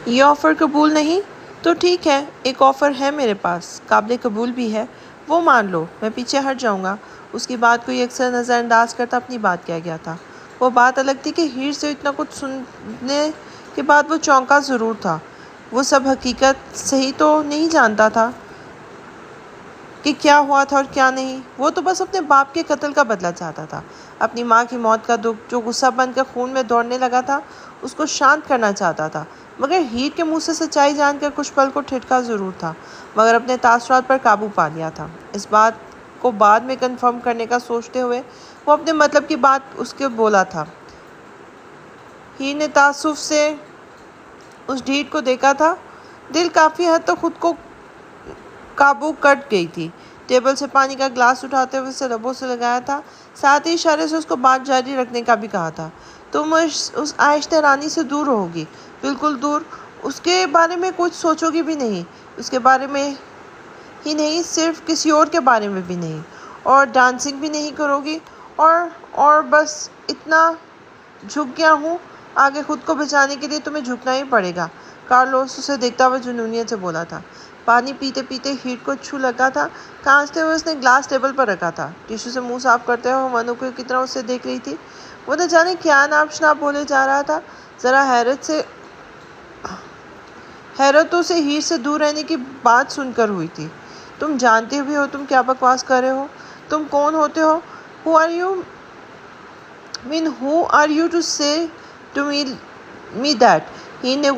یہ آفر قبول نہیں؟ تو ٹھیک ہے، ایک آفر ہے میرے پاس، قابل قبول بھی ہے، وہ مان لو، میں پیچھے ہٹ جاؤں گا۔ اس کی بات کو یہ اکثر نظر انداز کرتا اپنی بات کہہ گیا تھا۔ وہ بات الگ تھی کہ ہیر سے اتنا کچھ سننے کے بعد وہ چونکا ضرور تھا۔ وہ سب حقیقت صحیح تو نہیں جانتا تھا کہ کیا ہوا تھا اور کیا نہیں۔ وہ تو بس اپنے باپ کے قتل کا بدلہ چاہتا تھا، اپنی ماں کی موت کا دکھ جو غصہ بن کر خون میں دوڑنے لگا تھا، اس کو شانت کرنا چاہتا تھا۔ مگر ہیر کے منہ سے سچائی جان کر کچھ پل کو ٹھٹکا ضرور تھا، مگر اپنے تاثرات پر قابو پا لیا تھا۔ اس بات کو بعد میں کنفرم کرنے کا سوچتے ہوئے وہ اپنے مطلب کی بات اس کو بولا تھا۔ ہیر نے تعصب سے اس ڈھیٹ کو دیکھا تھا۔ دل کافی حد تک خود کو قابو کٹ گئی تھی۔ ٹیبل سے پانی کا گلاس اٹھاتے ہوئے اسے لبوں سے لگایا تھا، ساتھ ہی اشارے سے اس کو بات جاری رکھنے کا بھی کہا تھا۔ تم اس آہستہ رانی سے دور رہو گی، بالکل دور۔ اس کے بارے میں کچھ سوچو گی بھی نہیں، اس کے بارے میں ہی نہیں، صرف کسی اور کے بارے میں بھی نہیں، اور ڈانسنگ بھی نہیں کرو گی، اور بس اتنا جھک گیا ہوں، آگے خود کو بچانے کے لیے تمہیں جھکنا ہی پڑے گا۔ کارلوس اسے دیکھتا ہوا جنونیت سے بولا تھا۔ پانی پیتے پیتے ہیر کو چھو لگا تھا۔ کھانستے ہوئے اس نے گلاس ٹیبل پر رکھا تھا۔ ٹیشو سے منہ صاف کرتے ہوئے منوکیو کی طرح اسے دیکھ رہی تھی۔ وہ نہ جانے کیا ناپ شناپ بولے جا رہا تھا۔ ذرا حیرت تو اسے ہیر سے دور رہنے کی بات سن کر ہوئی تھی۔ تم جانتے بھی ہو تم کیا بکواس کر رہے ہو؟ تم کون ہوتے ہو؟ Who are you to say to me that؟ ہیر نے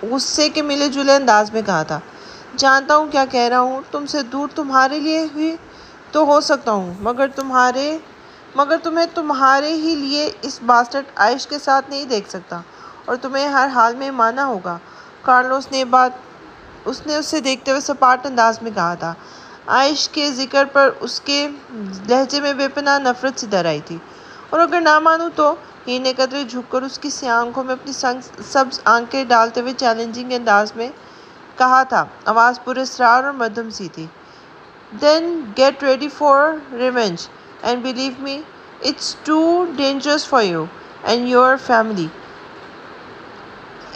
غصے کے ملے جلے انداز میں کہا تھا۔ جانتا ہوں کیا کہہ رہا ہوں، تم سے دور تمہارے لیے ہی تو ہو سکتا ہوں، مگر تمہیں تمہارے ہی لیے اس باسٹرڈ عائش کے ساتھ نہیں دیکھ سکتا، اور تمہیں ہر حال میں ماننا ہوگا۔ کارلوس نے اسے دیکھتے ہوئے سپاٹ انداز میں کہا تھا۔ عائش کے ذکر پر اس کے لہجے میں بے پناہ نفرت سی در آئی تھی۔ اور اگر نہ مانوں تو؟ ہیر نے قدرے جھک کر اس کی سیاہ آنکھوں میں اپنی سبز آنکھیں ڈالتے ہوئے چیلنجنگ انداز میں کہا تھا۔ آواز پر اصرار اور مدھم سی تھی۔ Then get ready for revenge, and believe me, it's too dangerous for you and your family,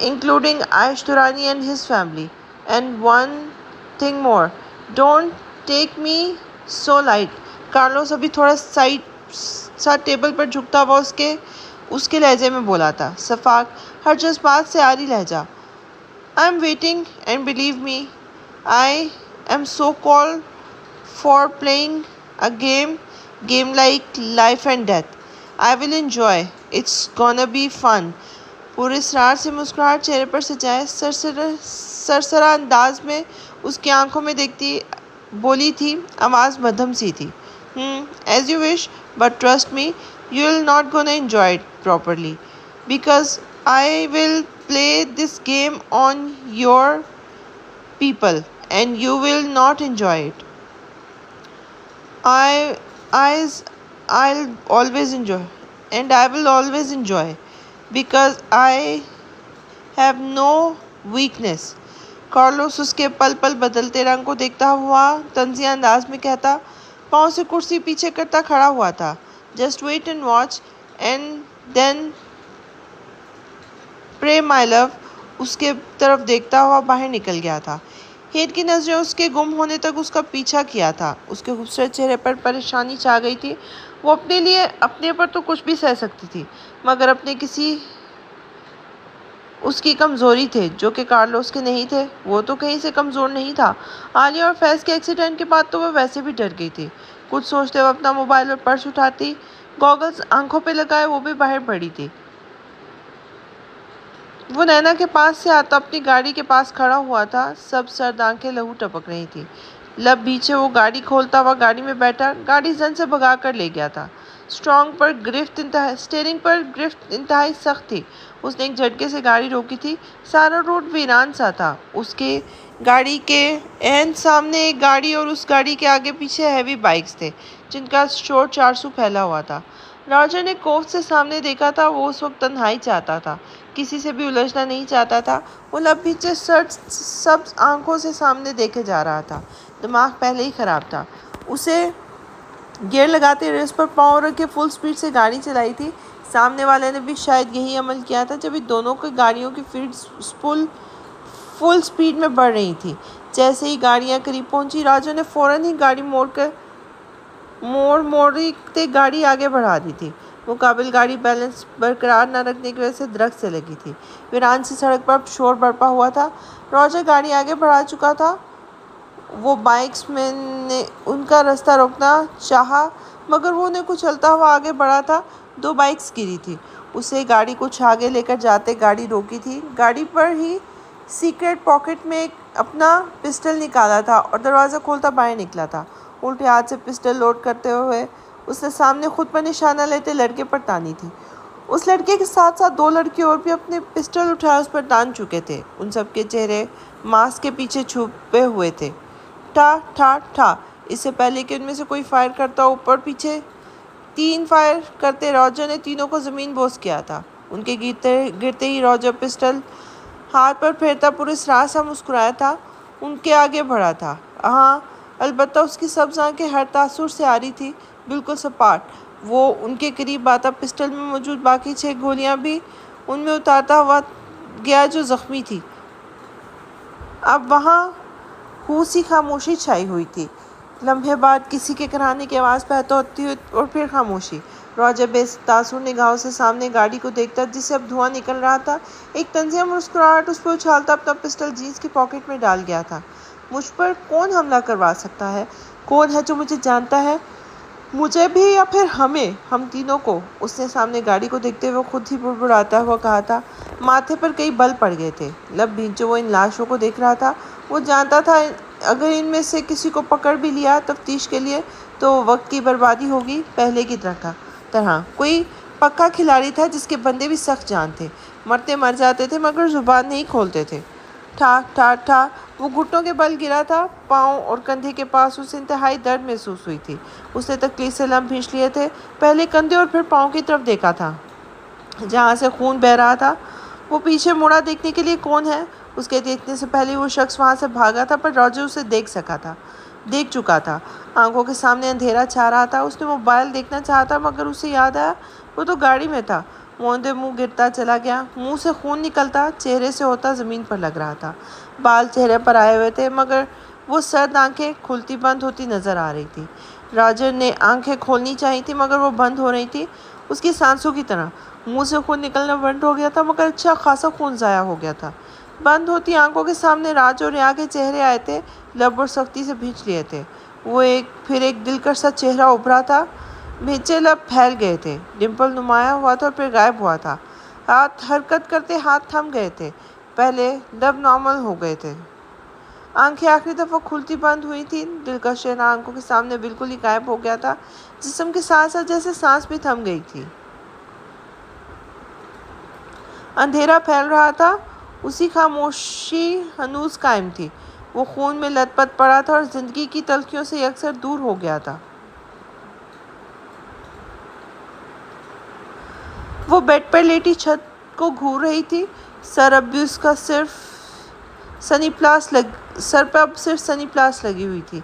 including Aish Durrani and his family. And one thing more, don't take me so light۔ Carlos ابھی تھوڑا سا table پر جھکتا ہوا اس کے لہجے میں بولا تھا، شفاق، ہر جذبات سے عاری لہجہ۔ I'm waiting, and believe me, I am so called for playing a game like life and death. I will enjoy. It's gonna be fun۔ پورے اصرار سے مسکراہٹ چہرے پر سجائے سرسرا انداز میں اس کی آنکھوں میں دیکھتی بولی تھی، آواز مدھم سی تھی۔ As you wish, but trust me, you'll not gonna enjoy it properly, because I will play this game on your people, and you will not enjoy it. I'll always enjoy, and I will always enjoy, because I have no weakness۔ Carlos اس کے پل پل بدلتے رنگ کو دیکھتا ہوا طنزیہ انداز میں کہتا، پاؤں سے کرسی پیچھے کرتا کھڑا ہوا تھا۔ Just wait and watch, and then pray my love۔ اس کے طرف دیکھتا ہوا باہر نکل گیا تھا۔ ہیر کی نظریں اس کے گم ہونے تک اس کا پیچھا کیا تھا۔ اس کے خوبصورت چہرے پر پریشانی چھا گئی تھی۔ وہ اپنے پر تو کچھ بھی سہ سکتی تھی، مگر اس کی کمزوری تھے جو کہ کارلوس کے نہیں تھے۔ وہ تو کہیں سے کمزور نہیں تھا۔ عالیہ اور فیض کے ایکسیڈنٹ کے بعد تو وہ ویسے بھی ڈر گئی تھی۔ کچھ سوچتے ہوئے اپنا موبائل اور پرس اٹھاتی، گوگلز آنکھوں پہ لگائے وہ بھی باہر پڑی تھی۔ وہ نینا کے پاس سے آتا اپنی گاڑی کے پاس کھڑا ہوا تھا، سب سرد آنکھیں لہو ٹپک رہی تھی۔ لب بھیچے وہ گاڑی کھولتا ہوا گاڑی میں بیٹھا، گاڑی زن سے بھگا کر لے گیا تھا۔ اسٹیئرنگ پر گرفت انتہائی سخت تھی۔ اس نے ایک جھٹکے سے گاڑی روکی تھی۔ سارا روڈ ویران سا تھا۔ اس کے گاڑی کے عین سامنے ایک گاڑی اور اس گاڑی کے آگے پیچھے ہیوی بائکس تھے جن کا شور چارسو پھیلا ہوا تھا۔ راجر نے کوفت سے سامنے دیکھا تھا۔ وہ اس وقت تنہائی چاہتا تھا، کسی سے بھی الجھنا نہیں چاہتا تھا۔ وہ لب بھیچے سبز آنکھوں سے سامنے دیکھے جا رہا تھا۔ دماغ پہلے ہی خراب تھا۔ اسے گیئر لگاتے ریس پر پاؤں رکھے فل سپیڈ سے گاڑی چلائی تھی۔ سامنے والے نے بھی شاید یہی عمل کیا تھا۔ جب دونوں کی گاڑیوں کی فل سپیڈ میں بڑھ رہی تھی۔ جیسے ہی گاڑیاں قریب پہنچی، راجو نے فوراً ہی گاڑی موڑتے گاڑی آگے بڑھا دی تھی۔ مقابل گاڑی بیلنس برقرار نہ رکھنے کی وجہ سے درخت سے لگی تھی۔ ویران سی سڑک پر شور برپا ہوا تھا۔ راجر گاڑی آگے بڑھا چکا تھا۔ وہ بائکس مین نے ان کا راستہ روکنا چاہا مگر وہ انہیں کچلتا ہوا آگے بڑھا تھا۔ 2 بائکس گری تھی۔ اسے گاڑی کچھ آگے لے کر جاتے گاڑی روکی تھی۔ گاڑی پر ہی سیکرٹ پاکٹ میں اپنا پسٹل نکالا تھا اور دروازہ کھولتا باہر نکلا تھا۔ الٹے ہاتھ سے پسٹل لوڈ کرتے ہوئے اس نے سامنے خود پر نشانہ لیتے لڑکے پر تانی تھی۔ اس لڑکے کے ساتھ ساتھ 2 لڑکے اور بھی اپنے پسٹل اٹھائے اس پر تان چکے تھے۔ ان سب کے چہرے ماسک کے پیچھے چھپے ہوئے تھے۔ ٹھا ٹھا ٹھا، اس سے پہلے کہ ان میں سے کوئی فائر کرتا، اوپر پیچھے 3 فائر کرتے راجر نے تینوں کو زمین بوس کیا تھا۔ ان کے گرتے ہی راجر پسٹل ہاتھ پر پھیرتا پراسرار سا مسکرایا تھا۔ ان کے آگے بڑھا تھا۔ ہاں، البتہ اس کی سبز آنکھیں ہر تاثر سے آری تھی، بالکل سپاٹ۔ وہ ان کے قریب آتا پسٹل میں موجود باقی 6 گولیاں بھی ان میں اتارتا ہوا گیا جو زخمی تھی۔ اب وہاں سی خاموشی چھائی ہوئی تھی۔ لمحے بعد کسی کے کرانے کی آواز پیدا ہوتی اور پھر خاموشی۔ راجر بے تاثر نگاہوں سے سامنے گاڑی کو دیکھتا جس سے اب دھواں نکل رہا تھا۔ ایک طنزیہ مسکراہٹ اس پہ اچھالتا اپنا پسٹل جینس کی پاکٹ میں ڈال گیا تھا۔ مجھ پر کون حملہ کروا سکتا ہے؟ کون ہے جو مجھے جانتا ہے؟ مجھے بھی یا پھر ہمیں، ہم تینوں کو؟ اس نے سامنے گاڑی کو دیکھتے ہوئے خود ہی بڑبڑاتا ہوا کہا تھا۔ ماتھے پر کئی بل پڑ گئے تھے، لب بھینچے وہ ان لاشوں کو دیکھ رہا تھا۔ وہ جانتا تھا اگر ان میں سے کسی کو پکڑ بھی لیا تفتیش کے لیے تو وقت کی بربادی ہوگی۔ پہلے کی طرح کوئی پکا کھلاڑی تھا جس کے بندے بھی سخت جان تھے، مرتے مر جاتے تھے مگر زبان نہیں کھولتے تھے۔ ٹھا ٹھا ٹھا، وہ گھٹنوں کے بل گرا تھا۔ پاؤں اور کندھے کے پاس اسے انتہائی درد محسوس ہوئی تھی۔ اس نے تکلیف سے لم کھینچ لیے تھے، پہلے کندھے اور پھر پاؤں کی طرف دیکھا تھا جہاں سے خون بہہ رہا تھا۔ وہ پیچھے مڑا دیکھنے کے لیے کون ہے؟ اس کے دیکھنے سے پہلے وہ شخص وہاں سے بھاگا تھا، پر راجر اسے دیکھ چکا تھا۔ آنکھوں کے سامنے اندھیرا چھا رہا تھا۔ اس نے موبائل دیکھنا چاہا تھا مگر اسے یاد آیا وہ تو گاڑی میں تھا۔ موندے منہ گرتا چلا گیا۔ منہ سے خون نکلتا چہرے سے ہوتا زمین پر لگ رہا تھا۔ بال چہرے پر آئے ہوئے تھے مگر وہ سرد آنکھیں کھلتی بند ہوتی نظر آ رہی تھی۔ راجر نے آنکھیں کھولنی چاہی تھی مگر وہ بند ہو رہی تھی، اس کی سانسوں کی طرح۔ منہ سے خون نکلنا بند ہو گیا تھا مگر اچھا خاصا خون ضائع ہو گیا تھا۔ بند ہوتی آنکھوں کے سامنے راج اور ریا کے چہرے آئے تھے، لب اور سختی سے بھینچ لیے تھے۔ وہ پھر ایک دلکش سا چہرہ ابھرا تھا، بھینچے لب پھیل گئے تھے، ڈمپل نمایاں ہوا تھا اور پھر غائب ہوا تھا۔ ہاتھ حرکت کرتے ہاتھ تھم گئے تھے، پہلے لب نارمل ہو گئے تھے۔ آنکھیں آخری دفعہ کھلتی بند ہوئی تھیں۔ دلکش چہرہ آنکھوں کے سامنے بالکل ہی غائب ہو گیا تھا، جسم کے ساتھ ساتھ جیسے سانس بھی تھم گئی تھی۔ اندھیرا پھیل رہا تھا، اسی خاموشی ہنوز قائم تھی۔ وہ خون میں لت پت پڑا تھا اور زندگی کی تلخیوں سے یکسر دور ہو گیا تھا۔ وہ بیڈ پر لیٹی چھت کو گھور رہی تھی۔ سر اب بھی اس کا سر پہ اب صرف سنی پلاس لگی ہوئی تھی۔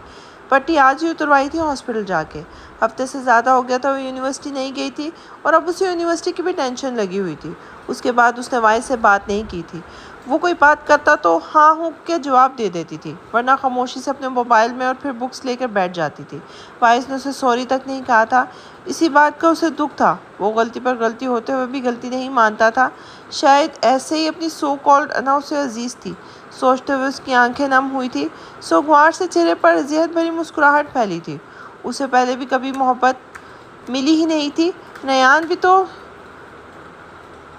پٹی آج ہی اتروائی تھی ہاسپٹل جا کے۔ ہفتے سے زیادہ ہو گیا تھا وہ یونیورسٹی نہیں گئی تھی اور اب اسے یونیورسٹی کی بھی ٹینشن لگی ہوئی تھی۔ اس کے بعد اس نے وائس سے بات نہیں کی تھی۔ وہ کوئی بات کرتا تو ہاں ہوں کے جواب دے دیتی تھی، ورنہ خاموشی سے اپنے موبائل میں اور پھر بکس لے کر بیٹھ جاتی تھی۔ وائس نے اسے سوری تک نہیں کہا تھا۔ اسی بات کا اسے دکھ تھا۔ وہ غلطی پر غلطی ہوتے ہوئے بھی غلطی نہیں مانتا تھا۔ شاید ایسے ہی اپنی سو کالڈ انا اسے عزیز تھی۔ سوچتے ہوئے اس کی آنکھیں نم ہوئی تھی۔ سوگوار سے چہرے پر اذیت بھری مسکراہٹ پھیلی تھی۔ اسے پہلے بھی کبھی محبت ملی ہی نہیں تھی۔ ریان بھی تو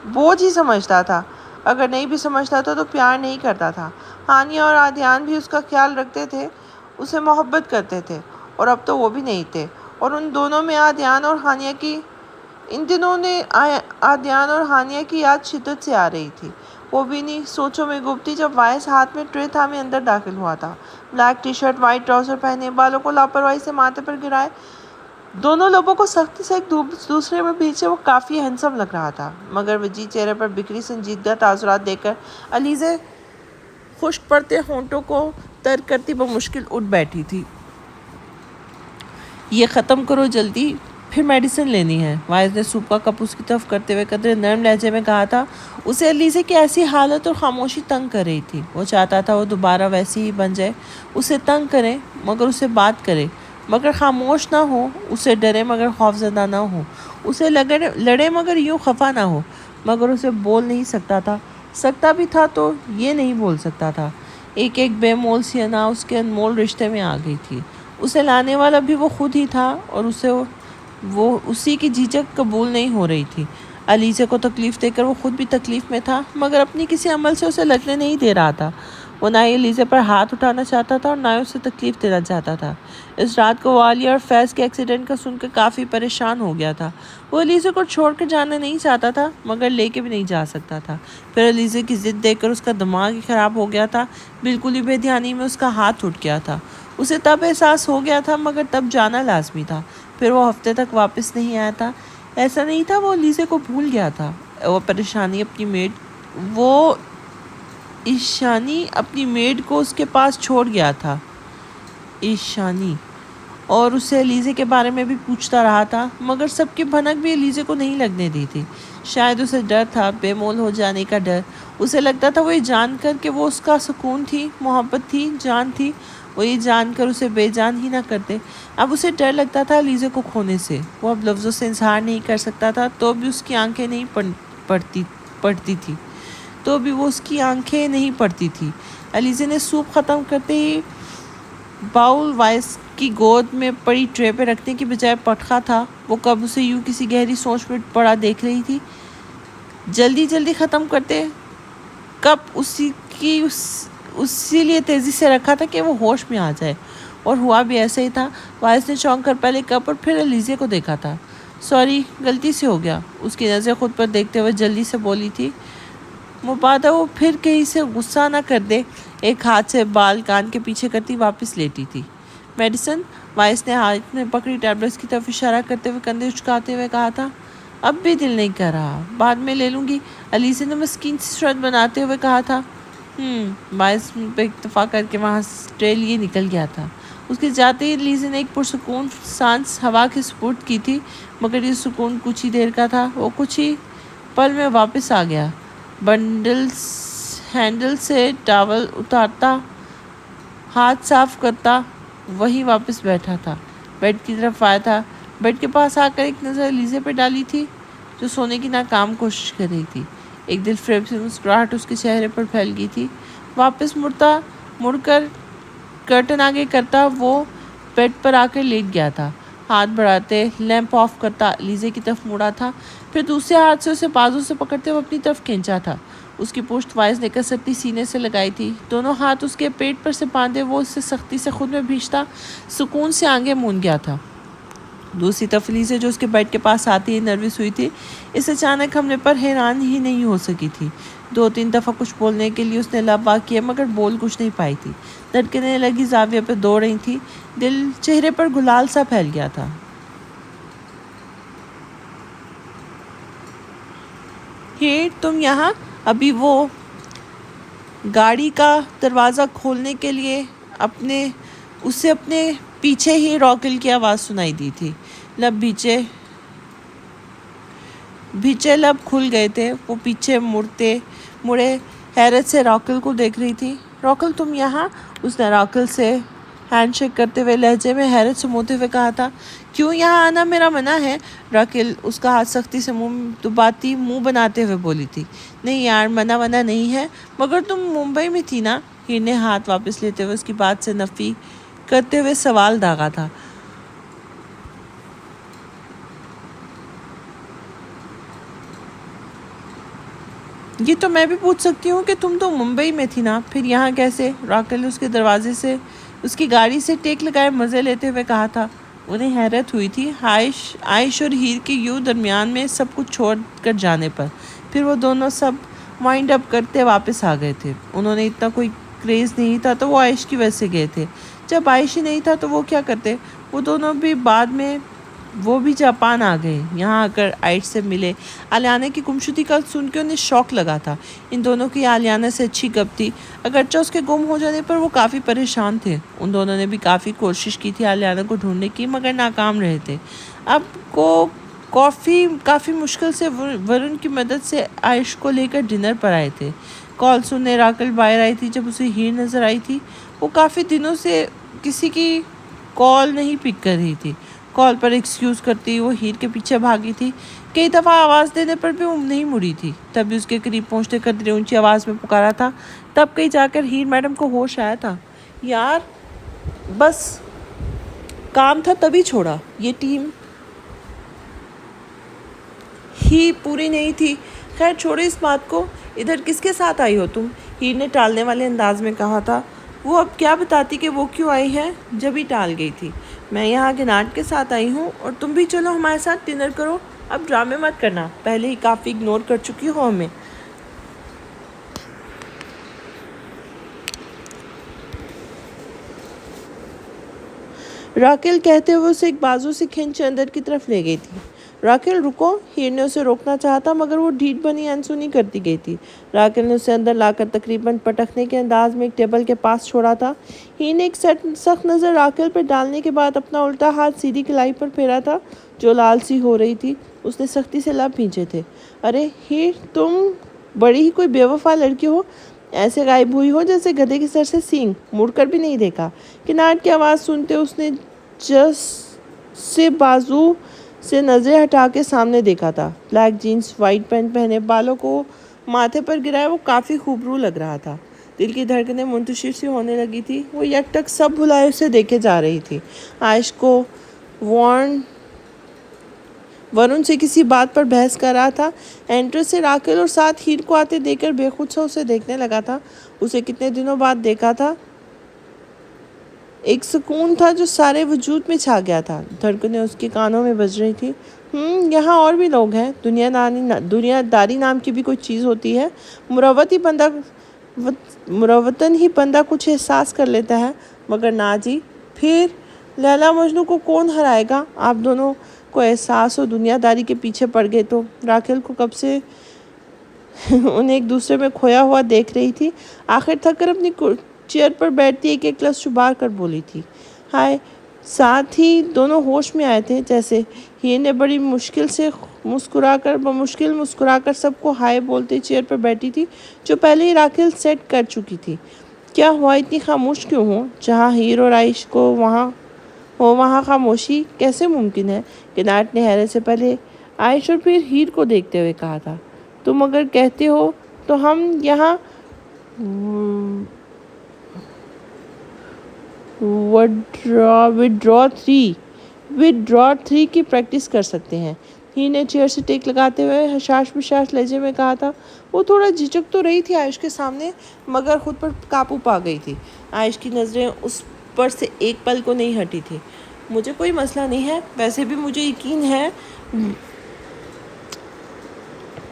بوجھ ہی سمجھتا تھا، اگر نہیں بھی سمجھتا تھا تو پیار نہیں کرتا تھا۔ ہانیہ اور عادیان بھی اس کا خیال رکھتے تھے، اسے محبت کرتے تھے، اور اب تو وہ بھی نہیں تھے۔ اور ان دنوں میں عادیان اور ہانیہ کی یاد شدت سے آ رہی تھی۔ وہ بھی نہیں سوچوں میں گم تھی جب وائس ہاتھ میں ٹرے تھامے اندر داخل ہوا تھا۔ Black tea shirt, white trouser پہنے، بالوں کو لاپرواہی سے ماتھے پر گرائے، دونوں لبوں کو سختی سے ایک دوسرے میں بھینچے وہ کافی ہینڈسم لگ رہا تھا۔ مگر وجیح چہرے پر بکھری سنجیدگی تاثرات دیکھ کر علیزہ خشک پڑتے ہونٹوں کو ترک کرتی بمشکل اٹھ بیٹھی تھی۔ یہ ختم کرو جلدی، پھر میڈیسن لینی ہے۔ وائز نے سوپ کا کپ اس کی طرف کرتے ہوئے قدرے نرم لہجے میں کہا تھا۔ اسے علیزے کی ایسی حالت اور خاموشی تنگ کر رہی تھی۔ وہ چاہتا تھا وہ دوبارہ ویسی ہی بن جائے، اسے تنگ کرے مگر اسے بات کرے، مگر خاموش نہ ہو، اسے ڈرے مگر خوفزدہ نہ ہو، اسے لڑے مگر یوں خفا نہ ہو، مگر اسے بول نہیں سکتا تھا، سکتا بھی تھا تو یہ نہیں بول سکتا تھا۔ ایک بے مول سی انا اس کے انمول رشتے میں آ گئی تھی۔ اسے لانے والا بھی وہ خود ہی تھا اور وہ اسی کی جھجک قبول نہیں ہو رہی تھی۔ علیزے کو تکلیف دے کر وہ خود بھی تکلیف میں تھا، مگر اپنی کسی عمل سے اسے لگنے نہیں دے رہا تھا۔ وہ نہ ہی علیزے پر ہاتھ اٹھانا چاہتا تھا اور نہ ہی اسے تکلیف دینا چاہتا تھا۔ اس رات کو وہ عالیہ اور فیض کے ایکسیڈنٹ کا سن کر کافی پریشان ہو گیا تھا۔ وہ علیزے کو چھوڑ کر جانا نہیں چاہتا تھا، مگر لے کے بھی نہیں جا سکتا تھا۔ پھر علیزے کی ضد دیکھ کر اس کا دماغ ہی خراب ہو گیا تھا۔ بالکل ہی بے دھیانی میں اس کا ہاتھ ٹوٹ گیا تھا۔ اسے تب احساس ہو گیا تھا، مگر تب جانا لازمی تھا۔ پھر وہ ہفتے تک واپس نہیں آیا تھا۔ ایسا نہیں تھا وہ علیزے کو بھول گیا تھا۔ وہ ایشانی اپنی میڈ کو اس کے پاس چھوڑ گیا تھا، ایشانی، اور اسے علیزے کے بارے میں بھی پوچھتا رہا تھا، مگر سب کی بھنک بھی علیزے کو نہیں لگنے دی تھی۔ شاید اسے ڈر تھا، بے مول ہو جانے کا ڈر۔ اسے لگتا تھا وہ یہ جان کر کہ وہ اس کا سکون تھی، محبت تھی، جان تھی، وہ یہ جان کر اسے بے جان ہی نہ کرتے۔ اب اسے ڈر لگتا تھا علیزے کو کھونے سے۔ وہ اب لفظوں سے اظہار نہیں کر سکتا تھا، تو بھی اس کی آنکھیں نہیں پڑتی تھی۔ علیزے نے سوپ ختم کرتے ہی باؤل وائس کی گود میں پڑی ٹرے پہ رکھنے کی بجائے پٹخا تھا۔ وہ کب اسے یوں کسی گہری سوچ میں پڑا دیکھ رہی تھی۔ جلدی ختم کرتے کپ اسی لیے تیزی سے رکھا تھا کہ وہ ہوش میں آ جائے، اور ہوا بھی ایسا ہی تھا۔ وائس نے چونک کر پہلے کپ اور پھر علیزے کو دیکھا تھا۔ سوری، غلطی سے ہو گیا، اس کی نظریں خود پر دیکھتے ہوئے جلدی سے بولی تھی۔ مبادا وہ پھر کہیں سے غصہ نہ کر دے۔ ایک ہاتھ سے بال کان کے پیچھے کرتی واپس لیٹی تھی۔ میڈیسن، وائس نے ہاتھ میں پکڑی ٹیبلٹس کی طرف اشارہ کرتے ہوئے کندھے اچکاتے ہوئے کہا تھا۔ اب بھی دل نہیں کر رہا، بعد میں لے لوں گی، علیزے نے مسکین سی صورت بناتے ہوئے کہا تھا۔ وائس پہ اکتفا کر کے وہاں ٹرے لیے نکل گیا تھا۔ اس کے جاتے ہی علیزے نے ایک پرسکون سانس ہوا کے سپرد کی تھی، مگر یہ سکون کچھ ہی دیر کا تھا۔ وہ کچھ ہی پل میں واپس آ گیا۔ ہینڈل سے ٹاول اتارتا، ہاتھ صاف کرتا، وہی واپس بیٹھا تھا۔ بیڈ کی طرف آیا تھا۔ بیڈ کے پاس آ کر ایک نظر علیزے پہ ڈالی تھی، جو سونے کی ناکام کوشش کر رہی تھی۔ ایک دل فریب سی مسکراہٹ اس کے چہرے پر پھیل گئی تھی۔ واپس مڑ کر کرٹن آگے کرتا وہ بیڈ پر آ کر لیٹ گیا تھا۔ ہاتھ بڑھاتے لیمپ آف کرتا علیزے کی طرف مڑا تھا، پھر دوسرے ہاتھ سے اسے بازو سے پکڑتے وہ اپنی طرف کھینچا تھا۔ اس کی پشت وائس نے کسرتی سینے سے لگائی تھی۔ دونوں ہاتھ اس کے پیٹ پر سے باندھے وہ اسے سختی سے خود میں بھیجتا سکون سے آنگیں مون گیا تھا۔ دوسری طرف علیزے جو اس کے بیڈ کے پاس آتی ہی نروس ہوئی تھی، اس اچانک حملے پر حیران ہی نہیں ہو سکی تھی۔ 2-3 دفعہ کچھ بولنے کے لیے اس نے لب آ کیے، مگر بول کچھ نہیں پائی تھی۔ دھڑکنیں لگی زاویہ پہ دوڑ رہی تھی، دل چہرے پر گلال سا پھیل گیا تھا۔ تم یہاں؟ ابھی وہ گاڑی کا دروازہ کھولنے کے لیے اسے اپنے پیچھے ہی راکل کی آواز سنائی دی تھی۔ بھیچے لب کھل گئے تھے۔ وہ پیچھے مڑے حیرت سے راکل کو دیکھ رہی تھی۔ راکل، تم یہاں؟ اس نے راکل سے ہینڈ شیک کرتے ہوئے لہجے میں حیرت سموتے ہوئے کہا تھا۔ کیوں یہاں آنا میرا منع ہے؟ راکل اس کا ہاتھ سختی سے منہ بناتے ہوئے بولی تھی۔ نہیں یار، منع نہیں ہے، مگر تم ممبئی میں تھی نا؟ ہیر نے ہاتھ واپس لیتے ہوئے اس کی بات سے نفی کرتے ہوئے سوال داغا تھا۔ یہ تو میں بھی پوچھ سکتی ہوں کہ تم تو ممبئی میں تھی نا، پھر یہاں کیسے؟ راکل نے اس کے دروازے سے اس کی گاڑی سے ٹیک لگائے مزے لیتے ہوئے کہا تھا۔ انہیں حیرت ہوئی تھی عائش اور ہیر کے یوں درمیان میں سب کچھ چھوڑ کر جانے پر۔ پھر وہ دونوں سب وائنڈ اپ کرتے واپس آ گئے تھے۔ انہوں نے اتنا کوئی کریز نہیں تھا تو وہ عائش کی وجہ سے گئے تھے۔ جب عائش ہی نہیں تھا تو وہ کیا کرتے؟ وہ دونوں بھی بعد میں وہ بھی جاپان آ گئے، یہاں آ کر آئٹ سے ملے۔ آلیانہ کی گمشدگی کا سن کے انہیں شوق لگا تھا۔ ان دونوں کی آلیانہ سے اچھی گپ تھی، اگرچہ اس کے گم ہو جانے پر وہ کافی پریشان تھے۔ ان دونوں نے بھی کافی کوشش کی تھی آلیانہ کو ڈھونڈنے کی، مگر ناکام رہے تھے۔ اب کو کافی مشکل سے ورن کی مدد سے عائش کو لے کر ڈنر پر آئے تھے۔ کال سننے راکل باہر آئی تھی جب اسے ہیر نظر آئی تھی۔ وہ کافی دنوں سے کسی کی کال نہیں پک کر رہی تھی۔ کال پر ایکسکیوز کرتی وہ ہیر کے پیچھے بھاگی تھی۔ کئی دفعہ آواز دینے پر بھی وہ نہیں مڑی تھی۔ تب بھی اس کے قریب پہنچتے قدرے اونچی آواز میں پکارا تھا۔ تب کہیں جا کر ہیر میڈم کو ہوش آیا تھا۔ یار بس کام تھا تبھی چھوڑا، یہ ٹیم ہی پوری نہیں تھی۔ خیر چھوڑے اس بات کو، ادھر کس کے ساتھ آئی ہو تم؟ ہیر نے ٹالنے والے انداز میں کہا تھا۔ وہ اب کیا بتاتی کہ وہ کیوں آئی ہے، جب ہی ٹال گئی تھی۔ میں یہاں گنارڈ کے ساتھ آئی ہوں اور تم بھی چلو ہمارے ساتھ ڈنر کرو۔ اب ڈرامے مت کرنا، پہلے ہی کافی اگنور کر چکی ہو ہمیں۔ راکیل کہتے ہوئے اسے ایک بازو سے کھینچ اندر کی طرف لے گئی تھی۔ راکیل رکو، ہیر نے اسے روکنا چاہا تھا مگر وہ ڈھیٹ بنی انسونی کرتی گئی تھی۔ راکیل نے اسے اندر لا کر تقریباً پٹکنے کے انداز میں ایک ٹیبل کے پاس چھوڑا تھا۔ ہیر نے ایک سخت نظر راکیل پر ڈالنے کے بعد اپنا الٹا ہاتھ سیدھی کلائی پر پھیرا تھا جو لال سی ہو رہی تھی۔ اس نے سختی سے لب کھینچے تھے۔ ارے ہیر، تم بڑی ہی کوئی بے وفا لڑکی ہو، ایسے غائب ہوئی ہو جیسے گدھے کے سر سے سینگ، مڑ کر بھی نہیں دیکھا۔ کنارڈ کی آواز سنتے اس نے جس سے بازو سے نظریں ہٹا کے سامنے دیکھا تھا۔ بلیک جینز، وائٹ پینٹ پہنے، بالوں کو ماتھے پر گرائے وہ کافی خوبرو لگ رہا تھا۔ دل کی دھڑکنیں منتشر سی ہونے لگی تھی۔ وہ یک ٹک سب بھلائے اسے دیکھے جا رہی تھی۔ عائش کو ورن سے کسی بات پر بحث کر رہا تھا۔ انٹرس سے راکیل اور ساتھ ہیر کو آتے دیکھ کر بے خود سا اسے دیکھنے لگا تھا۔ اسے کتنے دنوں بعد دیکھا تھا۔ ایک سکون تھا جو سارے وجود میں چھا گیا تھا۔ دھڑکنیں اس کے کانوں میں بج رہی تھی۔ یہاں اور بھی لوگ ہیں، دنیا داری نام کی بھی کوئی چیز ہوتی ہے۔ مروتاً ہی بندہ کچھ احساس کر لیتا ہے، مگر نہ جی۔ پھر لیلا مجنوں کو کون ہرائے گا؟ آپ دونوں کو احساس ہو دنیا داری کے پیچھے پڑ گئے تو؟ راکیل کو کب سے انہیں ایک دوسرے میں کھویا ہوا دیکھ رہی تھی۔ آخر تھک کر اپنی چیئر پر بیٹھتی ایک ایک لفظ چبا کر بولی تھی، ہائے۔ ساتھ ہی دونوں ہوش میں آئے تھے جیسے۔ ہیر نے بڑی مشکل مسکرا کر سب کو ہائے بولتے چیئر پر بیٹھی تھی جو پہلے ہی راکیل سیٹ کر چکی تھی۔ کیا ہوا، اتنی خاموش کیوں ہو؟ جہاں ہیر اور عائش کو وہاں خاموشی کیسے ممکن ہے؟ کنارڈ نے حیرت سے پہلے عائش اور پھر ہیر کو دیکھتے ہوئے کہا تھا۔ تم اگر کہتے ہو تو ہم یہاں وِدڈرا 3 کی پریکٹس کر سکتے ہیں۔ ہیر نے چیئر سے ٹیک لگاتے ہوئے حشاش بشاش لہجے میں کہا تھا۔ وہ تھوڑا جھجک تو رہی تھی عائش کے سامنے، مگر خود پر قابو پا گئی تھی۔ عائش کی نظریں اس پر سے ایک پل کو نہیں ہٹی تھی۔ مجھے کوئی مسئلہ نہیں ہے، ویسے بھی مجھے یقین ہے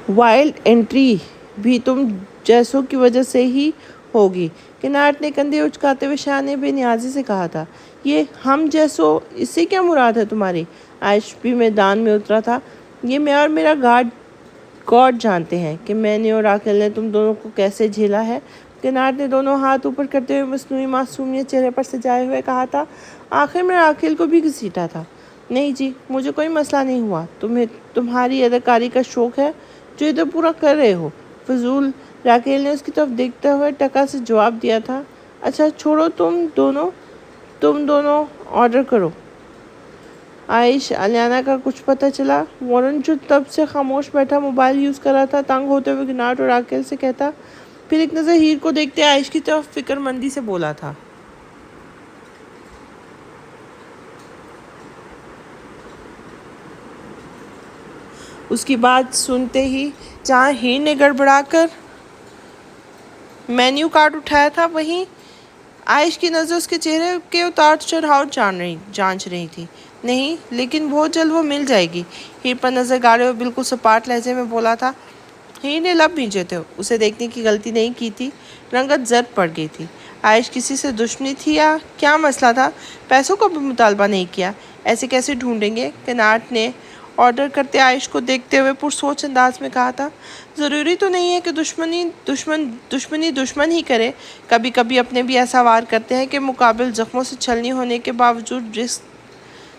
وائلڈ انٹری بھی تم جیسوں کی وجہ سے ہی ہوگی۔ کنارڈ نے کندھے اچکاتے ہوئے شانے بے نیازی سے کہا تھا۔ یہ ہم جیسوں، اس سے کیا مراد ہے تمہاری؟ عائش بھی میدان میں اترا تھا۔ یہ میں اور میرا گاڈ جانتے ہیں کہ میں نے اور راکیل نے تم دونوں کو کیسے جھیلا ہے۔ کنارڈ نے دونوں ہاتھ اوپر کرتے ہوئے مصنوعی معصومیت چہرے پر سجائے ہوئے کہا تھا۔ آخر میں راکیل کو بھی گھسیٹا تھا۔ نہیں جی، مجھے کوئی مسئلہ نہیں ہوا۔ تمہیں تمہاری اداکاری کا شوق ہے جو ادھر پورا کر رہے ہو۔ فضول، راکیل نے اس کی طرف دیکھتے ہوئے ٹکا سے جواب دیا تھا۔ اچھا چھوڑو، تم دونوں آرڈر کرو۔ عائش، آلیانہ کا کچھ پتہ چلا؟ وارن جو تب سے خاموش بیٹھا موبائل یوز کر رہا تھا تنگ ہوتے ہوئے کنارڈ اور راکیل سے کہتا، پھر ایک نظر ہیر کو دیکھتے عائش کی طرف فکر مندی سے بولا تھا۔ اس کی بات سنتے ہی جہاں ہیر نے گڑبڑا کر مینیو کارڈ اٹھایا تھا، وہیں عائش کی نظر اس کے چہرے کے اتار چڑھاؤ جانچ رہی تھی۔ نہیں، لیکن بہت جلد وہ مل جائے گی۔ ہیر پر نظر گاڑے ہوئے بالکل سپاٹ لہجے میں بولا تھا۔ ہیر نے لب بھینچے تھے۔ اسے دیکھنے کی غلطی نہیں کی تھی، رنگت زرد پڑ گئی تھی۔ عائش کسی سے دشمنی تھی یا کیا مسئلہ تھا؟ پیسوں کا بھی مطالبہ نہیں کیا، ایسے کیسے ڈھونڈیں گے؟ کنارٹ نے آرڈر کرتے عائش کو دیکھتے ہوئے پرسوچ انداز میں کہا تھا۔ ضروری تو نہیں ہے کہ دشمن ہی کرے، کبھی کبھی اپنے بھی ایسا وار کرتے ہیں کہ مقابل زخموں سے چھلنی ہونے کے باوجود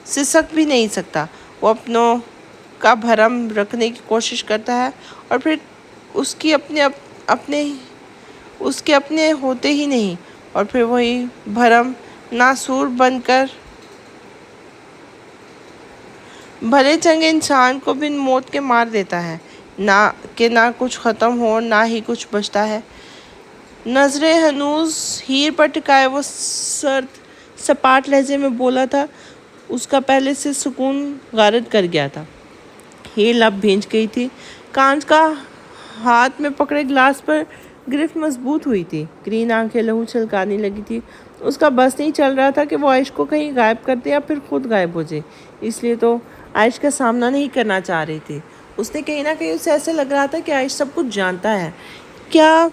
سسک بھی نہیں سکتا۔ وہ اپنوں کا بھرم رکھنے کی کوشش کرتا ہے اور پھر اس کے اپنے ہوتے ہی نہیں، اور پھر وہی بھرم ناسور بن کر بھلے چنگے انسان کو بن موت کے مار دیتا ہے، نہ کچھ ختم ہو نہ ہی کچھ بچتا ہے۔ نظریں ہنوز ہیر پر ٹکائے وہ سرد سپاٹ لہجے میں بولا تھا۔ اس کا پہلے سے سکون غارت کر گیا تھا۔ ہیر لب بھینچ گئی تھی۔ کانچ کا ہاتھ میں پکڑے گلاس پر گرفت مضبوط ہوئی تھی۔ گرین آنکھیں لہو چھلکانے لگی تھی۔ اس کا بس نہیں چل رہا تھا کہ وہ عائش کو کہیں غائب کر دے یا پھر خود غائب ہو جائے، اس لیے تو عائش کا سامنا نہیں کرنا چاہ رہی تھی۔ اس نے کہیں نہ کہیں اسے ایسے لگ رہا تھا کہ عائش سب کچھ جانتا ہے۔ کیا